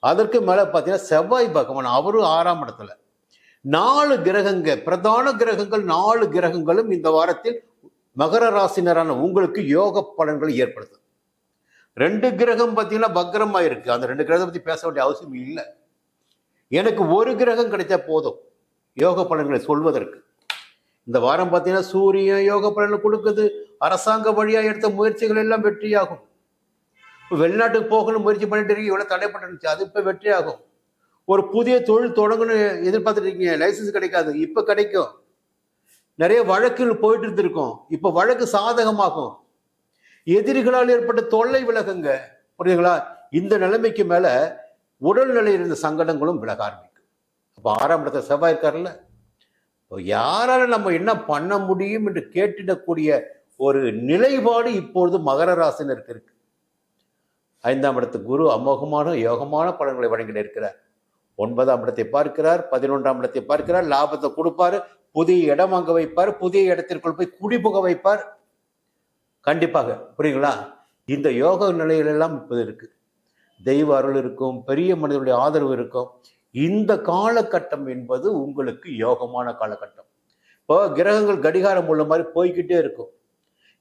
அதற்கு மேல பார்த்தீங்கன்னா செவ்வாய் பகவான் அவரும் 6ஆம் இடத்துல. 4 கிரகங்கள், பிரதான கிரகங்கள் 4 கிரகங்களும் இந்த வாரத்தில் மகர ராசினரான உங்களுக்கு யோக பலன்களை ஏற்படுத்தும். 2 கிரகம் பார்த்தீங்கன்னா பக்ரமா இருக்கு. அந்த 2 கிரகத்தை பற்றி பேச வேண்டிய அவசியம் இல்லை. எனக்கு ஒரு கிரகம் கிடைச்சா போதும் யோக பலன்களை சொல்வதற்கு. இந்த வாரம் பார்த்தீங்கன்னா சூரியன் யோக பலன்களை கொடுக்குது. அரசாங்க வழியாக எடுத்த முயற்சிகள் எல்லாம் வெற்றியாகும். வெளிநாட்டுக்கு போகணும் முயற்சி பண்ணிட்டு இருக்கீங்க, இவ்வளவு தடைப்பட்டு அது இப்ப வெற்றியாகும். ஒரு புதிய தொழில் தொடங்கணும் எதிர்பார்த்துட்டு இருக்கீங்க, லைசன்ஸ் கிடைக்காது, இப்ப கிடைக்கும். நிறைய வழக்குகள் போயிட்டு இருந்திருக்கும், இப்ப வழக்கு சாதகமாகும். எதிரிகளால் ஏற்பட்ட தொல்லை விலகுங்க. புரியுதுங்களா? இந்த நிலைமைக்கு மேல உடல்நிலையில் இருந்த சங்கடங்களும் விலக ஆரம்பிக்கும். அப்ப 6ஆம் இடத்துல செவ்வாய் இருக்காருல்ல, யாரால நம்ம என்ன பண்ண முடியும் என்று கேட்டிடக்கூடிய ஒரு நிலைப்பாடு இப்பொழுது மகர ராசினருக்கு இருக்கு. 5ஆம் இடத்து குரு அமோகமான யோகமான பலன்களை வழங்கிட்டு இருக்கிறார். 9ஆம் இடத்தை பார்க்கிறார், 11ஆம் இடத்தை பார்க்கிறார், லாபத்தை கொடுப்பாரு, புதிய இடம் அங்க வைப்பார், புதிய இடத்திற்குள் போய் குடிபுக வைப்பார். கண்டிப்பாக. புரியுங்களா? இந்த யோக நிலையிலெல்லாம் இப்போது இருக்கு. தெய்வ அருள் இருக்கும், பெரிய மனிதனுடைய ஆதரவு இருக்கும். இந்த காலகட்டம் என்பது உங்களுக்கு யோகமான காலகட்டம். இப்போ கிரகங்கள் கடிகாரம் உள்ள மாதிரி போய்கிட்டே இருக்கும்.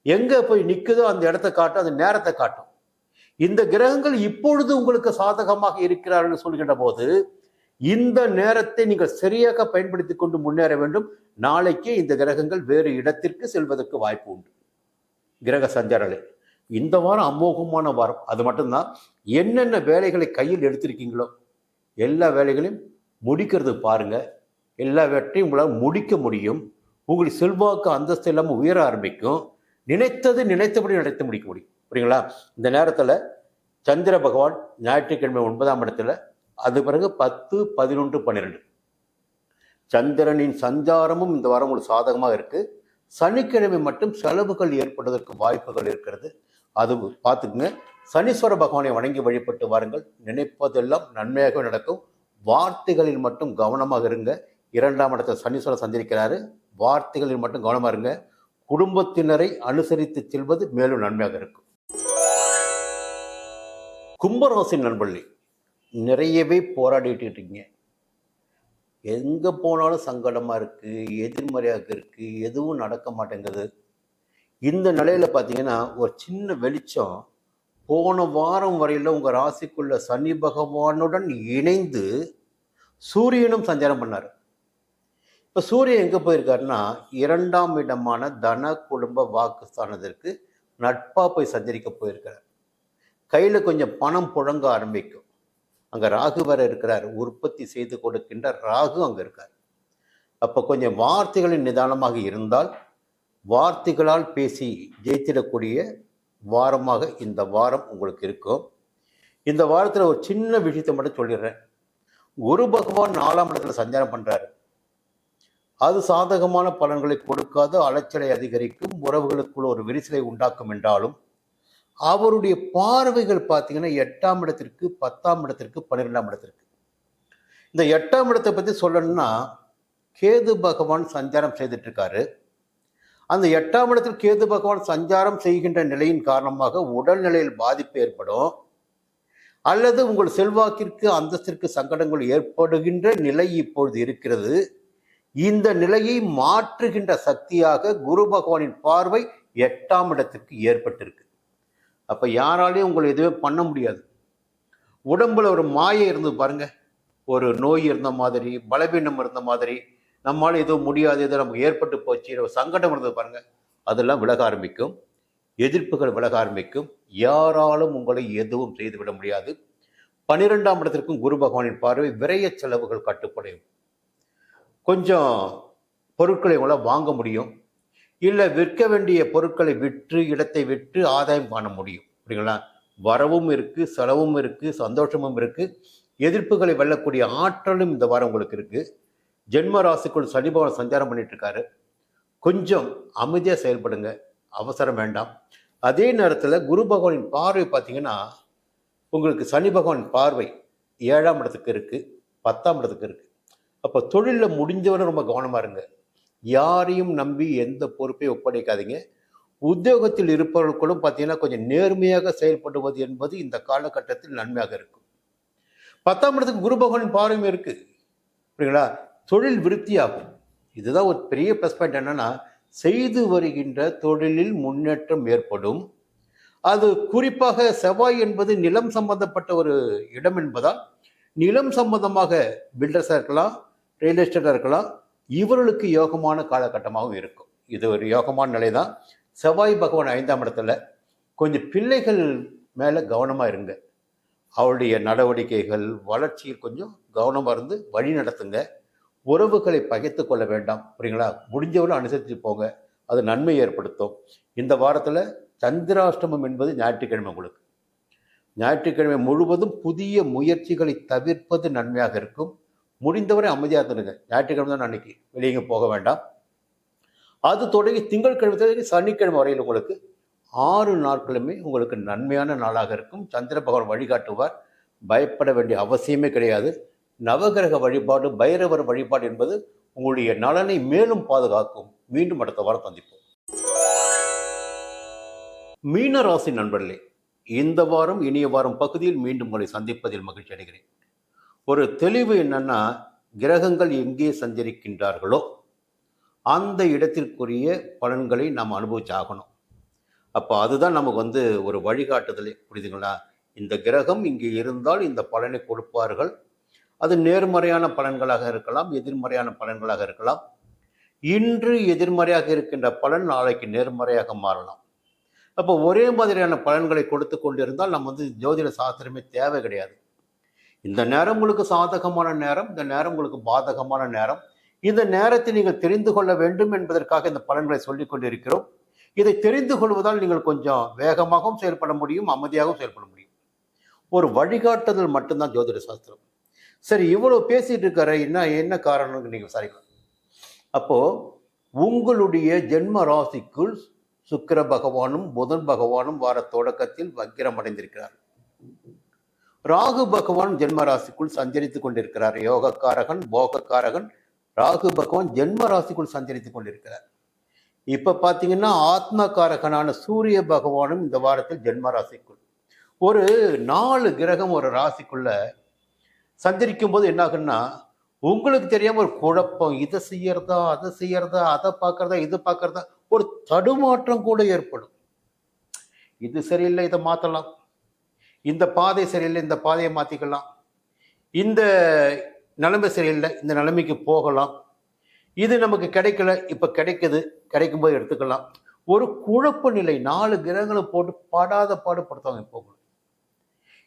எங்க போய் நிற்குதோ அந்த இடத்த காட்டும், அந்த நேரத்தை காட்டும். இந்த கிரகங்கள் இப்பொழுது உங்களுக்கு சாதகமாக இருக்கிறார்கள் சொல்கின்ற போது இந்த நேரத்தை நீங்கள் சரியாக பயன்படுத்தி கொண்டு முன்னேற வேண்டும். நாளைக்கு இந்த கிரகங்கள் வேறு இடத்திற்கு செல்வதற்கு வாய்ப்பு உண்டு. கிரக சஞ்சாரங்களை இந்த வாரம் அமோகமான வாரம். அது மட்டும்தான், என்னென்ன வேலைகளை கையில் எடுத்திருக்கீங்களோ எல்லா வேலைகளையும் முடிக்கிறது பாருங்க. எல்லா வேட்டையும் உங்களால் முடிக்க முடியும். உங்களுக்கு செல்வாக்கு அந்தஸ்து இல்லாமல் உயர ஆரம்பிக்கும். நினைத்தது நினைத்தபடி நடத்த முடிக்க முடியும். புரியுங்களா? இந்த நேரத்தில் சந்திர பகவான் ஞாயிற்றுக்கிழமை 9ஆம் இடத்துல, அது பிறகு 10, 11, 12 சந்திரனின் சஞ்சாரமும் இந்த வாரம் உங்களுக்கு சாதகமாக இருக்கு. சனிக்கிழமை மட்டும் செலவுகள் ஏற்படுவதற்கு வாய்ப்புகள் இருக்கிறது. அது பார்த்துக்குங்க. சனீஸ்வர பகவானை வணங்கி வழிபட்டு வாருங்கள். நினைப்பதெல்லாம் நன்மையாக நடக்கும். வார்த்தைகளில் மட்டும் கவனமாக இருங்க. 2ஆம் இடத்தை சனீஸ்வரர் சஞ்சரிக்கிறாரு. வார்த்தைகளில் மட்டும் கவனமாக இருங்க. குடும்பத்தினரை அனுசரித்து செல்வது மேலும் நன்மையாக இருக்கும். கும்பராசி நண்பர்களே, நிறையவே போராடிட்டு இருக்கீங்க. எங்க போனாலும் சங்கடமா இருக்கு, எதிர்மறையாக இருக்கு, எதுவும் நடக்க மாட்டேங்குது. இந்த நிலையில பார்த்தீங்கன்னா ஒரு சின்ன வெளிச்சம். போன வாரம் வரையில உங்க ராசிக்குள்ள சனி பகவானுடன் இணைந்து சூரியனும் சஞ்சாரம் பண்ணார். இப்ப சூரியன் எங்க போயிருக்காருன்னா 2ஆம் இடமான தன குடும்ப வாக்குஸ்தானத்திற்கு நட்பா போய் சஞ்சரிக்க போயிருக்கிறார். கையில கொஞ்சம் பணம் புழங்க ஆரம்பிக்கும். அங்க ராகு வர இருக்கிறார். உற்பத்தி செய்து கொடுக்கின்ற ராகு அங்க இருக்கார். அப்ப கொஞ்சம் வார்த்தைகளின் நிதானமாக இருந்தால் வார்த்தைகளால் பேசி ஜெயித்திடக்கூடிய வாரமாக இந்த வாரம் உங்களுக்கு இருக்கும். இந்த வாரத்தில் ஒரு சின்ன விஷயத்தை மட்டும் சொல்லிடுறேன். குரு பகவான் 4ஆம் இடத்துல சஞ்சாரம் பண்றாரு. அது சாதகமான பலன்களை கொடுக்காது, அலைச்சலை அதிகரிக்கும், உறவுகளுக்குள்ள ஒரு விரிசலை உண்டாக்கும் என்றாலும் அவருடைய பார்வைகள் பார்த்தீங்கன்னா 8ஆம் இடத்திற்கு, 10ஆம் இடத்திற்கு, 12ஆம் இடத்திற்கு. இந்த 8ஆம் இடத்தை பற்றி சொல்லணும்னா கேது பகவான் சஞ்சாரம் செய்துட்டு இருக்காரு. அந்த 8ஆம் இடத்தில் கேது பகவான் சஞ்சாரம் செய்கின்ற நிலையின் காரணமாக உடல்நிலையில் பாதிப்பு ஏற்படும், அல்லது உங்கள் செல்வாக்கிற்கு அந்தஸ்திற்கு சங்கடங்கள் ஏற்படுகின்ற நிலை இப்பொழுது இருக்கிறது. இந்த நிலையை மாற்றுகின்ற சக்தியாக குரு பகவானின் பார்வை 8ஆம் இடத்திற்கு ஏற்பட்டிருக்கு. அப்ப யாராலையும் உங்களை எதுவுமே பண்ண முடியாது. உடம்புல ஒரு மாயை இருந்து பாருங்க, ஒரு நோய் இருந்த மாதிரி, பலவீனம் இருந்த மாதிரி, நம்மளால எதுவும் முடியாது, ஏதோ நமக்கு ஏற்பட்டு போச்சு, ஒரு சங்கடம் இருந்தது பாருங்க, அதெல்லாம் விலக ஆரம்பிக்கும், எதிர்ப்புகள் விலக ஆரம்பிக்கும். யாராலும் உங்களை எதுவும் செய்துவிட முடியாது. 12ஆம் இடத்திற்கும் குரு பகவானின் பார்வை விரய செலவுகள் கட்டுப்படையும். கொஞ்சம் பொருட்களை உங்களால் வாங்க முடியும், இல்லை விற்க வேண்டிய பொருட்களை விற்று இடத்தை விற்று ஆதாயம் காண முடியும். அப்படிங்களா? வரவும் இருக்கு, செலவும் இருக்கு, சந்தோஷமும் இருக்கு, எதிர்ப்புகளை வெல்லக்கூடிய ஆற்றலும் இந்த வாரம் உங்களுக்கு இருக்கு. ஜென்ம ராசிக்குள் சனி பகவான் சஞ்சாரம் பண்ணிட்டு இருக்காரு. கொஞ்சம் அமைதியாக செயல்படுங்க, அவசரம் வேண்டாம். அதே நேரத்தில் குரு பகவானின் பார்வை பார்த்தீங்கன்னா உங்களுக்கு சனி பகவான் பார்வை 7ஆம் இடத்துக்கு இருக்கு, 10ஆம் இடத்துக்கு இருக்கு. அப்போ தொழிலில் முடிஞ்சவரை ரொம்ப கவனமாக இருங்க. யாரையும் நம்பி எந்த பொறுப்பையும் ஒப்படைக்காதீங்க. உத்தியோகத்தில் இருப்பவர்களும் பார்த்தீங்கன்னா கொஞ்சம் நேர்மையாக செயல்படுவது என்பது இந்த காலகட்டத்தில் நன்மையாக இருக்கும். 10ஆம் இடத்துக்கு குரு பகவானின் பார்வையும் இருக்கு. புரியுங்களா? தொழில் விருத்தியாகும். இதுதான் ஒரு பெரிய ப்ளஸ் பாயிண்ட். என்னன்னா, செய்து வருகின்ற தொழிலில் முன்னேற்றம் ஏற்படும். அது குறிப்பாக செவ்வாய் என்பது நிலம் சம்பந்தப்பட்ட ஒரு இடம் என்பதால் நிலம் சம்பந்தமாக பில்டர்ஸாக இருக்கலாம், ரியல் எஸ்டேட்டாக இருக்கலாம், இவர்களுக்கு யோகமான காலகட்டமாகவும் இருக்கும். இது ஒரு யோகமான நிலை தான். செவ்வாய் பகவான் 5ஆம் இடத்துல. கொஞ்சம் பிள்ளைகள் மேலே கவனமாக இருங்க. அவருடைய நடவடிக்கைகள் வளர்ச்சியில் கொஞ்சம் கவனமாக இருந்து வழி நடத்துங்க. உறவுகளை பகைத்து கொள்ள வேண்டாம். புரியுங்களா? முடிஞ்சவரை அனுசரித்து போங்க, அது நன்மை ஏற்படுத்தும். இந்த வாரத்தில் சந்திராஷ்டமம் என்பது ஞாயிற்றுக்கிழமை. உங்களுக்கு ஞாயிற்றுக்கிழமை முழுவதும் புதிய முயற்சிகளை தவிர்ப்பது நன்மையாக இருக்கும். முடிந்தவரை அமைதியாக இருந்துருங்க. ஞாயிற்றுக்கிழமை தான் அன்னைக்கு, வெளியே போக வேண்டாம். அது தொடங்கி திங்கட்கிழமை தொடங்கி சனிக்கிழமை வரையில் உங்களுக்கு 6 நாட்களுமே உங்களுக்கு நன்மையான நாளாக இருக்கும். சந்திர பகவான் வழிகாட்டுவார். பயப்பட வேண்டிய அவசியமே கிடையாது. நவகிரக வழிபாடு, பைரவர் வழிபாடு என்பது உங்களுடைய நலனை மேலும் பாதுகாக்கும். மீண்டும் அடுத்த வாரம் சந்திப்போம். மீன ராசி நண்பர்களே, இந்த வாரம் இனிய வாரம் பகுதியில் மீண்டும் உங்களை சந்திப்பதில் மகிழ்ச்சி அடைகிறேன். ஒரு தெளிவு என்னன்னா, கிரகங்கள் எங்கே சஞ்சரிக்கின்றார்களோ அந்த இடத்திற்குரிய பலன்களை நாம் அனுபவிச்சாகணும். அப்போ அதுதான் நமக்கு ஒரு வழிகாட்டுதலே. புரியுதுங்களா? இந்த கிரகம் இங்கே இருந்தால் இந்த பலனை கொடுப்பார்கள். அது நேர்மறையான பலன்களாக இருக்கலாம், எதிர்மறையான பலன்களாக இருக்கலாம். இன்று எதிர்மறையாக இருக்கின்ற பலன் நாளைக்கு நேர்மறையாக மாறலாம். அப்போ ஒரே மாதிரியான பலன்களை கொடுத்து கொண்டிருந்தால் நம்ம ஜோதிட சாஸ்திரமே தேவை கிடையாது. இந்த நேரம் உங்களுக்கு சாதகமான நேரம், இந்த நேரம் உங்களுக்கு பாதகமான நேரம். இந்த நேரத்தை நீங்கள் தெரிந்து கொள்ள வேண்டும் என்பதற்காக இந்த பலன்களை சொல்லிக் கொண்டிருக்கிறோம். இதை தெரிந்து கொள்வதால் நீங்கள் கொஞ்சம் வேகமாகவும் செயல்பட முடியும், அமைதியாகவும் செயல்பட முடியும். ஒரு வழிகாட்டுதல் மட்டும்தான் ஜோதிட சாஸ்திரம். சரி, இவ்வளவு பேசிட்டு இருக்காரு, என்ன காரணம்னு நீங்க விசாரிக்கலாம். அப்போ உங்களுடைய ஜென்ம ராசிக்குள் சுக்கிர பகவானும் புதன் பகவானும் வார தொடக்கத்தில் வக்கிரம் அடைந்திருக்கிறார். ராகு பகவான் ஜென்ம ராசிக்குள் சஞ்சரித்துக் கொண்டிருக்கிறார். யோகக்காரகன், போகக்காரகன் ராகு பகவான் ஜென்ம ராசிக்குள் சஞ்சரித்துக் கொண்டிருக்கிறார். இப்ப பாத்தீங்கன்னா ஆத்மகாரகனான சூரிய பகவானும் இந்த வாரத்தில் ஜென்ம ராசிக்குள். ஒரு 4 கிரகம் ஒரு ராசிக்குள்ள சஞ்சரிக்கும் போது என்ன ஆகுன்னா, உங்களுக்கு தெரியாம ஒரு குழப்பம், இதை செய்யறதா அதை செய்யறதா, அதை பார்க்கறதா இது பார்க்கறதா, ஒரு தடுமாற்றம் கூட ஏற்படும். இது சரியில்லை, இதை மாற்றலாம், இந்த பாதை சரியில்லை, இந்த பாதையை மாற்றிக்கலாம், இந்த நிலைமை சரியில்லை, இந்த நிலைமைக்கு போகலாம், இது நமக்கு கிடைக்கல, இப்போ கிடைக்குது, கிடைக்கும்போது எடுத்துக்கலாம். ஒரு குழப்ப நிலை. 4 கிரகங்களை போட்டு படாத பாடுபடுத்துவாங்க. இப்போ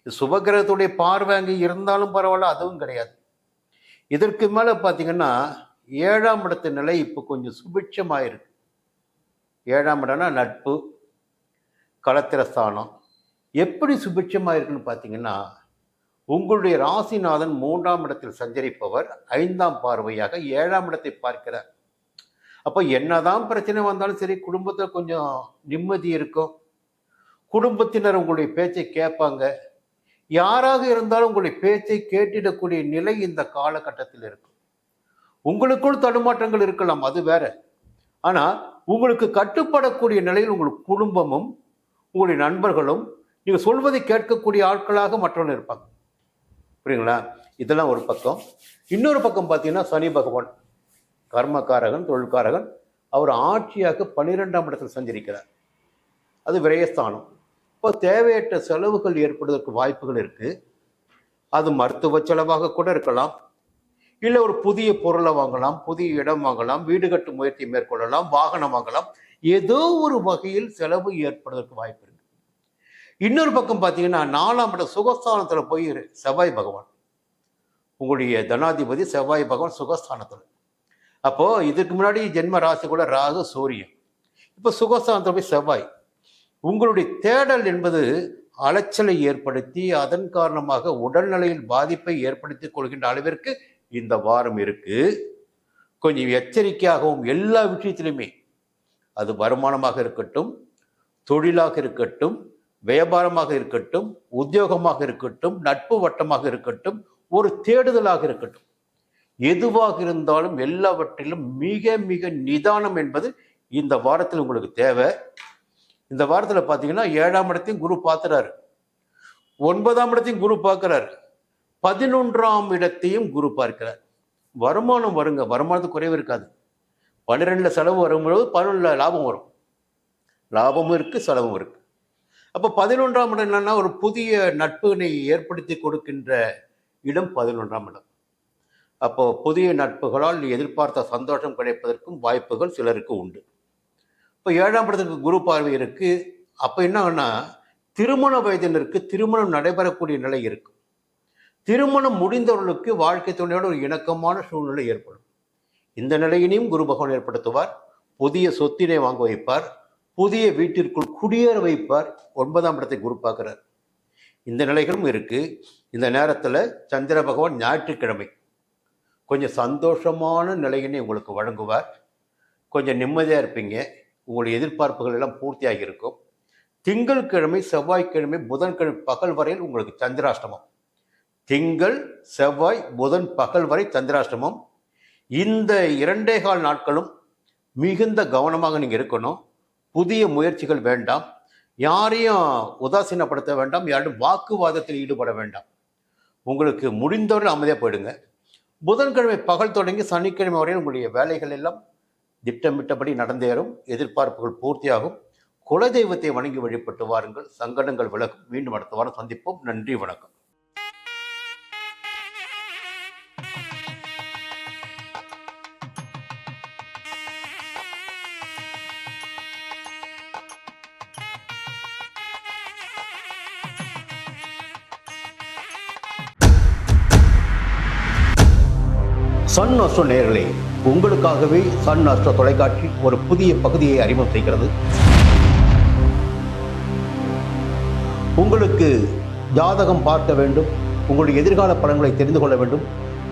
சுபகிரகத்துடைய பார்வை அங்கே இருந்தாலும் பரவாயில்ல, அதுவும் கிடையாது. இதற்கு மேலே பார்த்தீங்கன்னா 7ஆம் இடத்து நிலை இப்போ கொஞ்சம் சுபிட்சமாயிருக்கு. 7ஆம் இடம்னா நட்பு, களத்திரஸ்தானம். எப்படி சுபிட்சமாயிருக்குன்னு பார்த்தீங்கன்னா, உங்களுடைய ராசிநாதன் 3ஆம் இடத்தில் சஞ்சரிப்பவர் 5ஆம் பார்வையாக 7ஆம் இடத்தை பார்க்கிறார். அப்போ என்னதான் பிரச்சனை வந்தாலும் சரி, குடும்பத்தில் கொஞ்சம் நிம்மதி இருக்கும். குடும்பத்தினர் உங்களுடைய பேச்சை கேட்பாங்க. யாராக இருந்தாலும் உங்களுடைய பேச்சை கேட்டிடக்கூடிய நிலை இந்த காலகட்டத்தில் இருக்கும். உங்களுக்குள் தடுமாற்றங்கள் இருக்கலாம், அது வேற. ஆனால் உங்களுக்கு கட்டுப்படக்கூடிய நிலையில் உங்கள் குடும்பமும் உங்களுடைய நண்பர்களும் நீங்கள் சொல்வதை கேட்கக்கூடிய ஆட்களாக மற்றவர்கள் இருப்பாங்க. புரியுங்களா? இதெல்லாம் ஒரு பக்கம். இன்னொரு பக்கம் பார்த்தீங்கன்னா, சனி பகவான் கர்மக்காரகன், தொழில்காரகன், அவர் ஆட்சியாக 12ஆம் இடத்தில் சஞ்சரிக்கிறார். அது விரயஸ்தானம். இப்போ தேவையற்ற செலவுகள் ஏற்படுவதற்கு வாய்ப்புகள் இருக்கு. அது மருத்துவ செலவாக கூட இருக்கலாம், இல்லை ஒரு புதிய பொருளை வாங்கலாம், புதிய இடம் வாங்கலாம், வீடு கட்டும் முயற்சி மேற்கொள்ளலாம், வாகனம் வாங்கலாம். ஏதோ ஒரு வகையில் செலவு ஏற்படுவதற்கு வாய்ப்பு இருக்கு. இன்னொரு பக்கம் பார்த்தீங்கன்னா, 4ஆம் இட சுகஸ்தானத்தில் போய் செவ்வாய் பகவான், உங்களுடைய தனாதிபதி செவ்வாய் பகவான் சுகஸ்தானத்தில். அப்போ இதுக்கு முன்னாடி ஜென்ம ராசி கூட ராகு, சூரியன். இப்போ சுகஸ்தானத்தில் போய் செவ்வாய். உங்களுடைய தேடல் என்பது அலைச்சலை ஏற்படுத்தி அதன் காரணமாக உடல்நிலையில் பாதிப்பை ஏற்படுத்தி கொள்கின்ற அளவிற்கு இந்த வாரம் இருக்கு. கொஞ்சம் எச்சரிக்கையாகவும் எல்லா விஷயத்திலுமே, அது வருமானமாக இருக்கட்டும், தொழிலாக இருக்கட்டும், வியாபாரமாக இருக்கட்டும், உத்தியோகமாக இருக்கட்டும், நட்பு வட்டமாக இருக்கட்டும், ஒரு தேடுதலாக இருக்கட்டும், எதுவாக இருந்தாலும் எல்லாவற்றிலும் மிக மிக நிதானம் என்பது இந்த வாரத்தில் உங்களுக்கு தேவை. இந்த வாரத்தில் பார்த்தீங்கன்னா 7ஆம் இடத்தையும் குரு பார்த்துறாரு, 9ஆம் இடத்தையும் குரு பார்க்கிறார், 11ஆம் இடத்தையும் குரு பார்க்கிறார். வருமானம் வருங்க, வருமானத்துக்கு குறைவு இருக்காது. 12 செலவு வரும்போது 11 லாபம் வரும். லாபமும் இருக்கு, செலவும் இருக்கு. அப்போ 11ஆம் இடம் என்னன்னா, ஒரு புதிய நட்புகளை ஏற்படுத்தி கொடுக்கின்ற இடம் 11ஆம் இடம். அப்போ புதிய நட்புகளால் எதிர்பார்த்த சந்தோஷம் கிடைப்பதற்கும் வாய்ப்புகள் சிலருக்கு உண்டு. இப்போ 7ஆம் இடத்துக்கு குரு பார்வை இருக்கு. அப்போ என்னன்னா, திருமண வயதினருக்கு திருமணம் நடைபெறக்கூடிய நிலை இருக்கும். திருமணம் முடிந்தவர்களுக்கு வாழ்க்கை துணையோட ஒரு இணக்கமான சூழ்நிலை ஏற்படும். இந்த நிலையினையும் குரு பகவான் ஏற்படுத்துவார். புதிய சொத்தினை வாங்க வைப்பார், புதிய வீட்டிற்குள் குடியேற வைப்பார். 9ஆம் இடத்தை குரு பார்க்கிறார். இந்த நிலைகளும் இருக்கு. இந்த நேரத்தில் சந்திர பகவான் ஞாயிற்றுக்கிழமை கொஞ்சம் சந்தோஷமான நிலையினை உங்களுக்கு வழங்குவார். கொஞ்சம் நிம்மதியாக இருப்பீங்க. உங்களுடைய எதிர்பார்ப்புகள் எல்லாம் பூர்த்தியாகி இருக்கும். திங்கட்கிழமை, செவ்வாய்க்கிழமை, புதன்கிழமை பகல் வரையில் உங்களுக்கு சந்திராஷ்டமம். திங்கள், செவ்வாய், புதன் பகல் வரை சந்திராஷ்டமம். இந்த 2.25 நாட்களும் மிகுந்த கவனமாக நீங்கள் இருக்கணும். புதிய முயற்சிகள் வேண்டாம், யாரையும் உதாசீனப்படுத்த வேண்டாம், யாரும் வாக்குவாதத்தில் ஈடுபட வேண்டாம். உங்களுக்கு முடிந்தவரை அமைதியாக போயிடுங்க. புதன்கிழமை பகல் தொடங்கி சனிக்கிழமை வரையில் உங்களுடைய வேலைகள் எல்லாம் திட்டமிட்டபடி நடந்தேறும். எதிர்பார்ப்புகள் பூர்த்தியாகும். குலதெய்வத்தை வணங்கி வழிபட்டு வாருங்கள், சங்கடங்கள் விலகும். மீண்டும் அடுத்த வாரம் சந்திப்போம். நன்றி, வணக்கம். சன் அஸ்ட்ரோ நேயர்களே, உங்களுக்காகவே சன் அஸ்ட்ரோ தொலைக்காட்சி ஒரு புதிய பகுதியை அறிமுகம் செய்கிறது. உங்களுக்கு ஜாதகம் பார்க்க வேண்டும், உங்களுடைய எதிர்கால பலன்களை தெரிந்து கொள்ள வேண்டும்,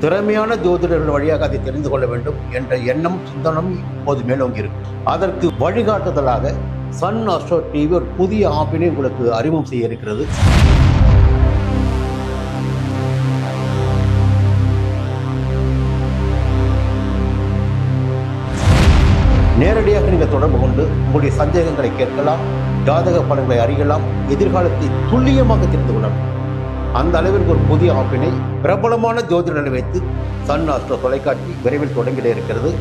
திறமையான ஜோதிடர்கள் வழியாக அதை தெரிந்து கொள்ள வேண்டும் என்ற எண்ணம், சிந்தனம் இப்போது மேலோங்கி இருக்கு. அதற்கு வழிகாட்டுதலாக சன் அஸ்ட்ரோ டிவி ஒரு புதிய ஆப்பினை உங்களுக்கு அறிமுகம் செய்ய இருக்கிறது. நேரடியாக நீங்கள் தொடர்பு கொண்டு உங்களுடைய சந்தேகங்களை கேட்கலாம், ஜாதக பலன்களை அறியலாம், எதிர்காலத்தை துல்லியமாக தெரிந்து கொள்ளலாம். அந்த அளவிற்கு ஒரு புதிய ஆப்பினை பிரபலமான ஜோதிடர்களை வைத்து சன் அஸ்ட்ரோ தொலைக்காட்சி விரைவில் தொடங்கிட இருக்கிறது.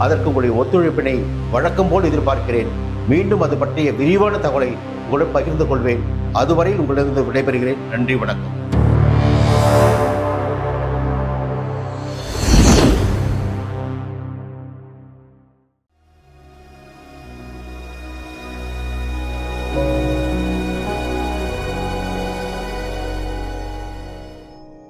அதற்கு உங்களுடைய ஒத்துழைப்பினை வழக்கம் போல் எதிர்பார்க்கிறேன். மீண்டும் அது பற்றிய விரிவான தகவலை உங்களுடன் பகிர்ந்து கொள்வேன். அதுவரையில் உங்களிடம் விடைபெறுகிறேன். நன்றி, வணக்கம்.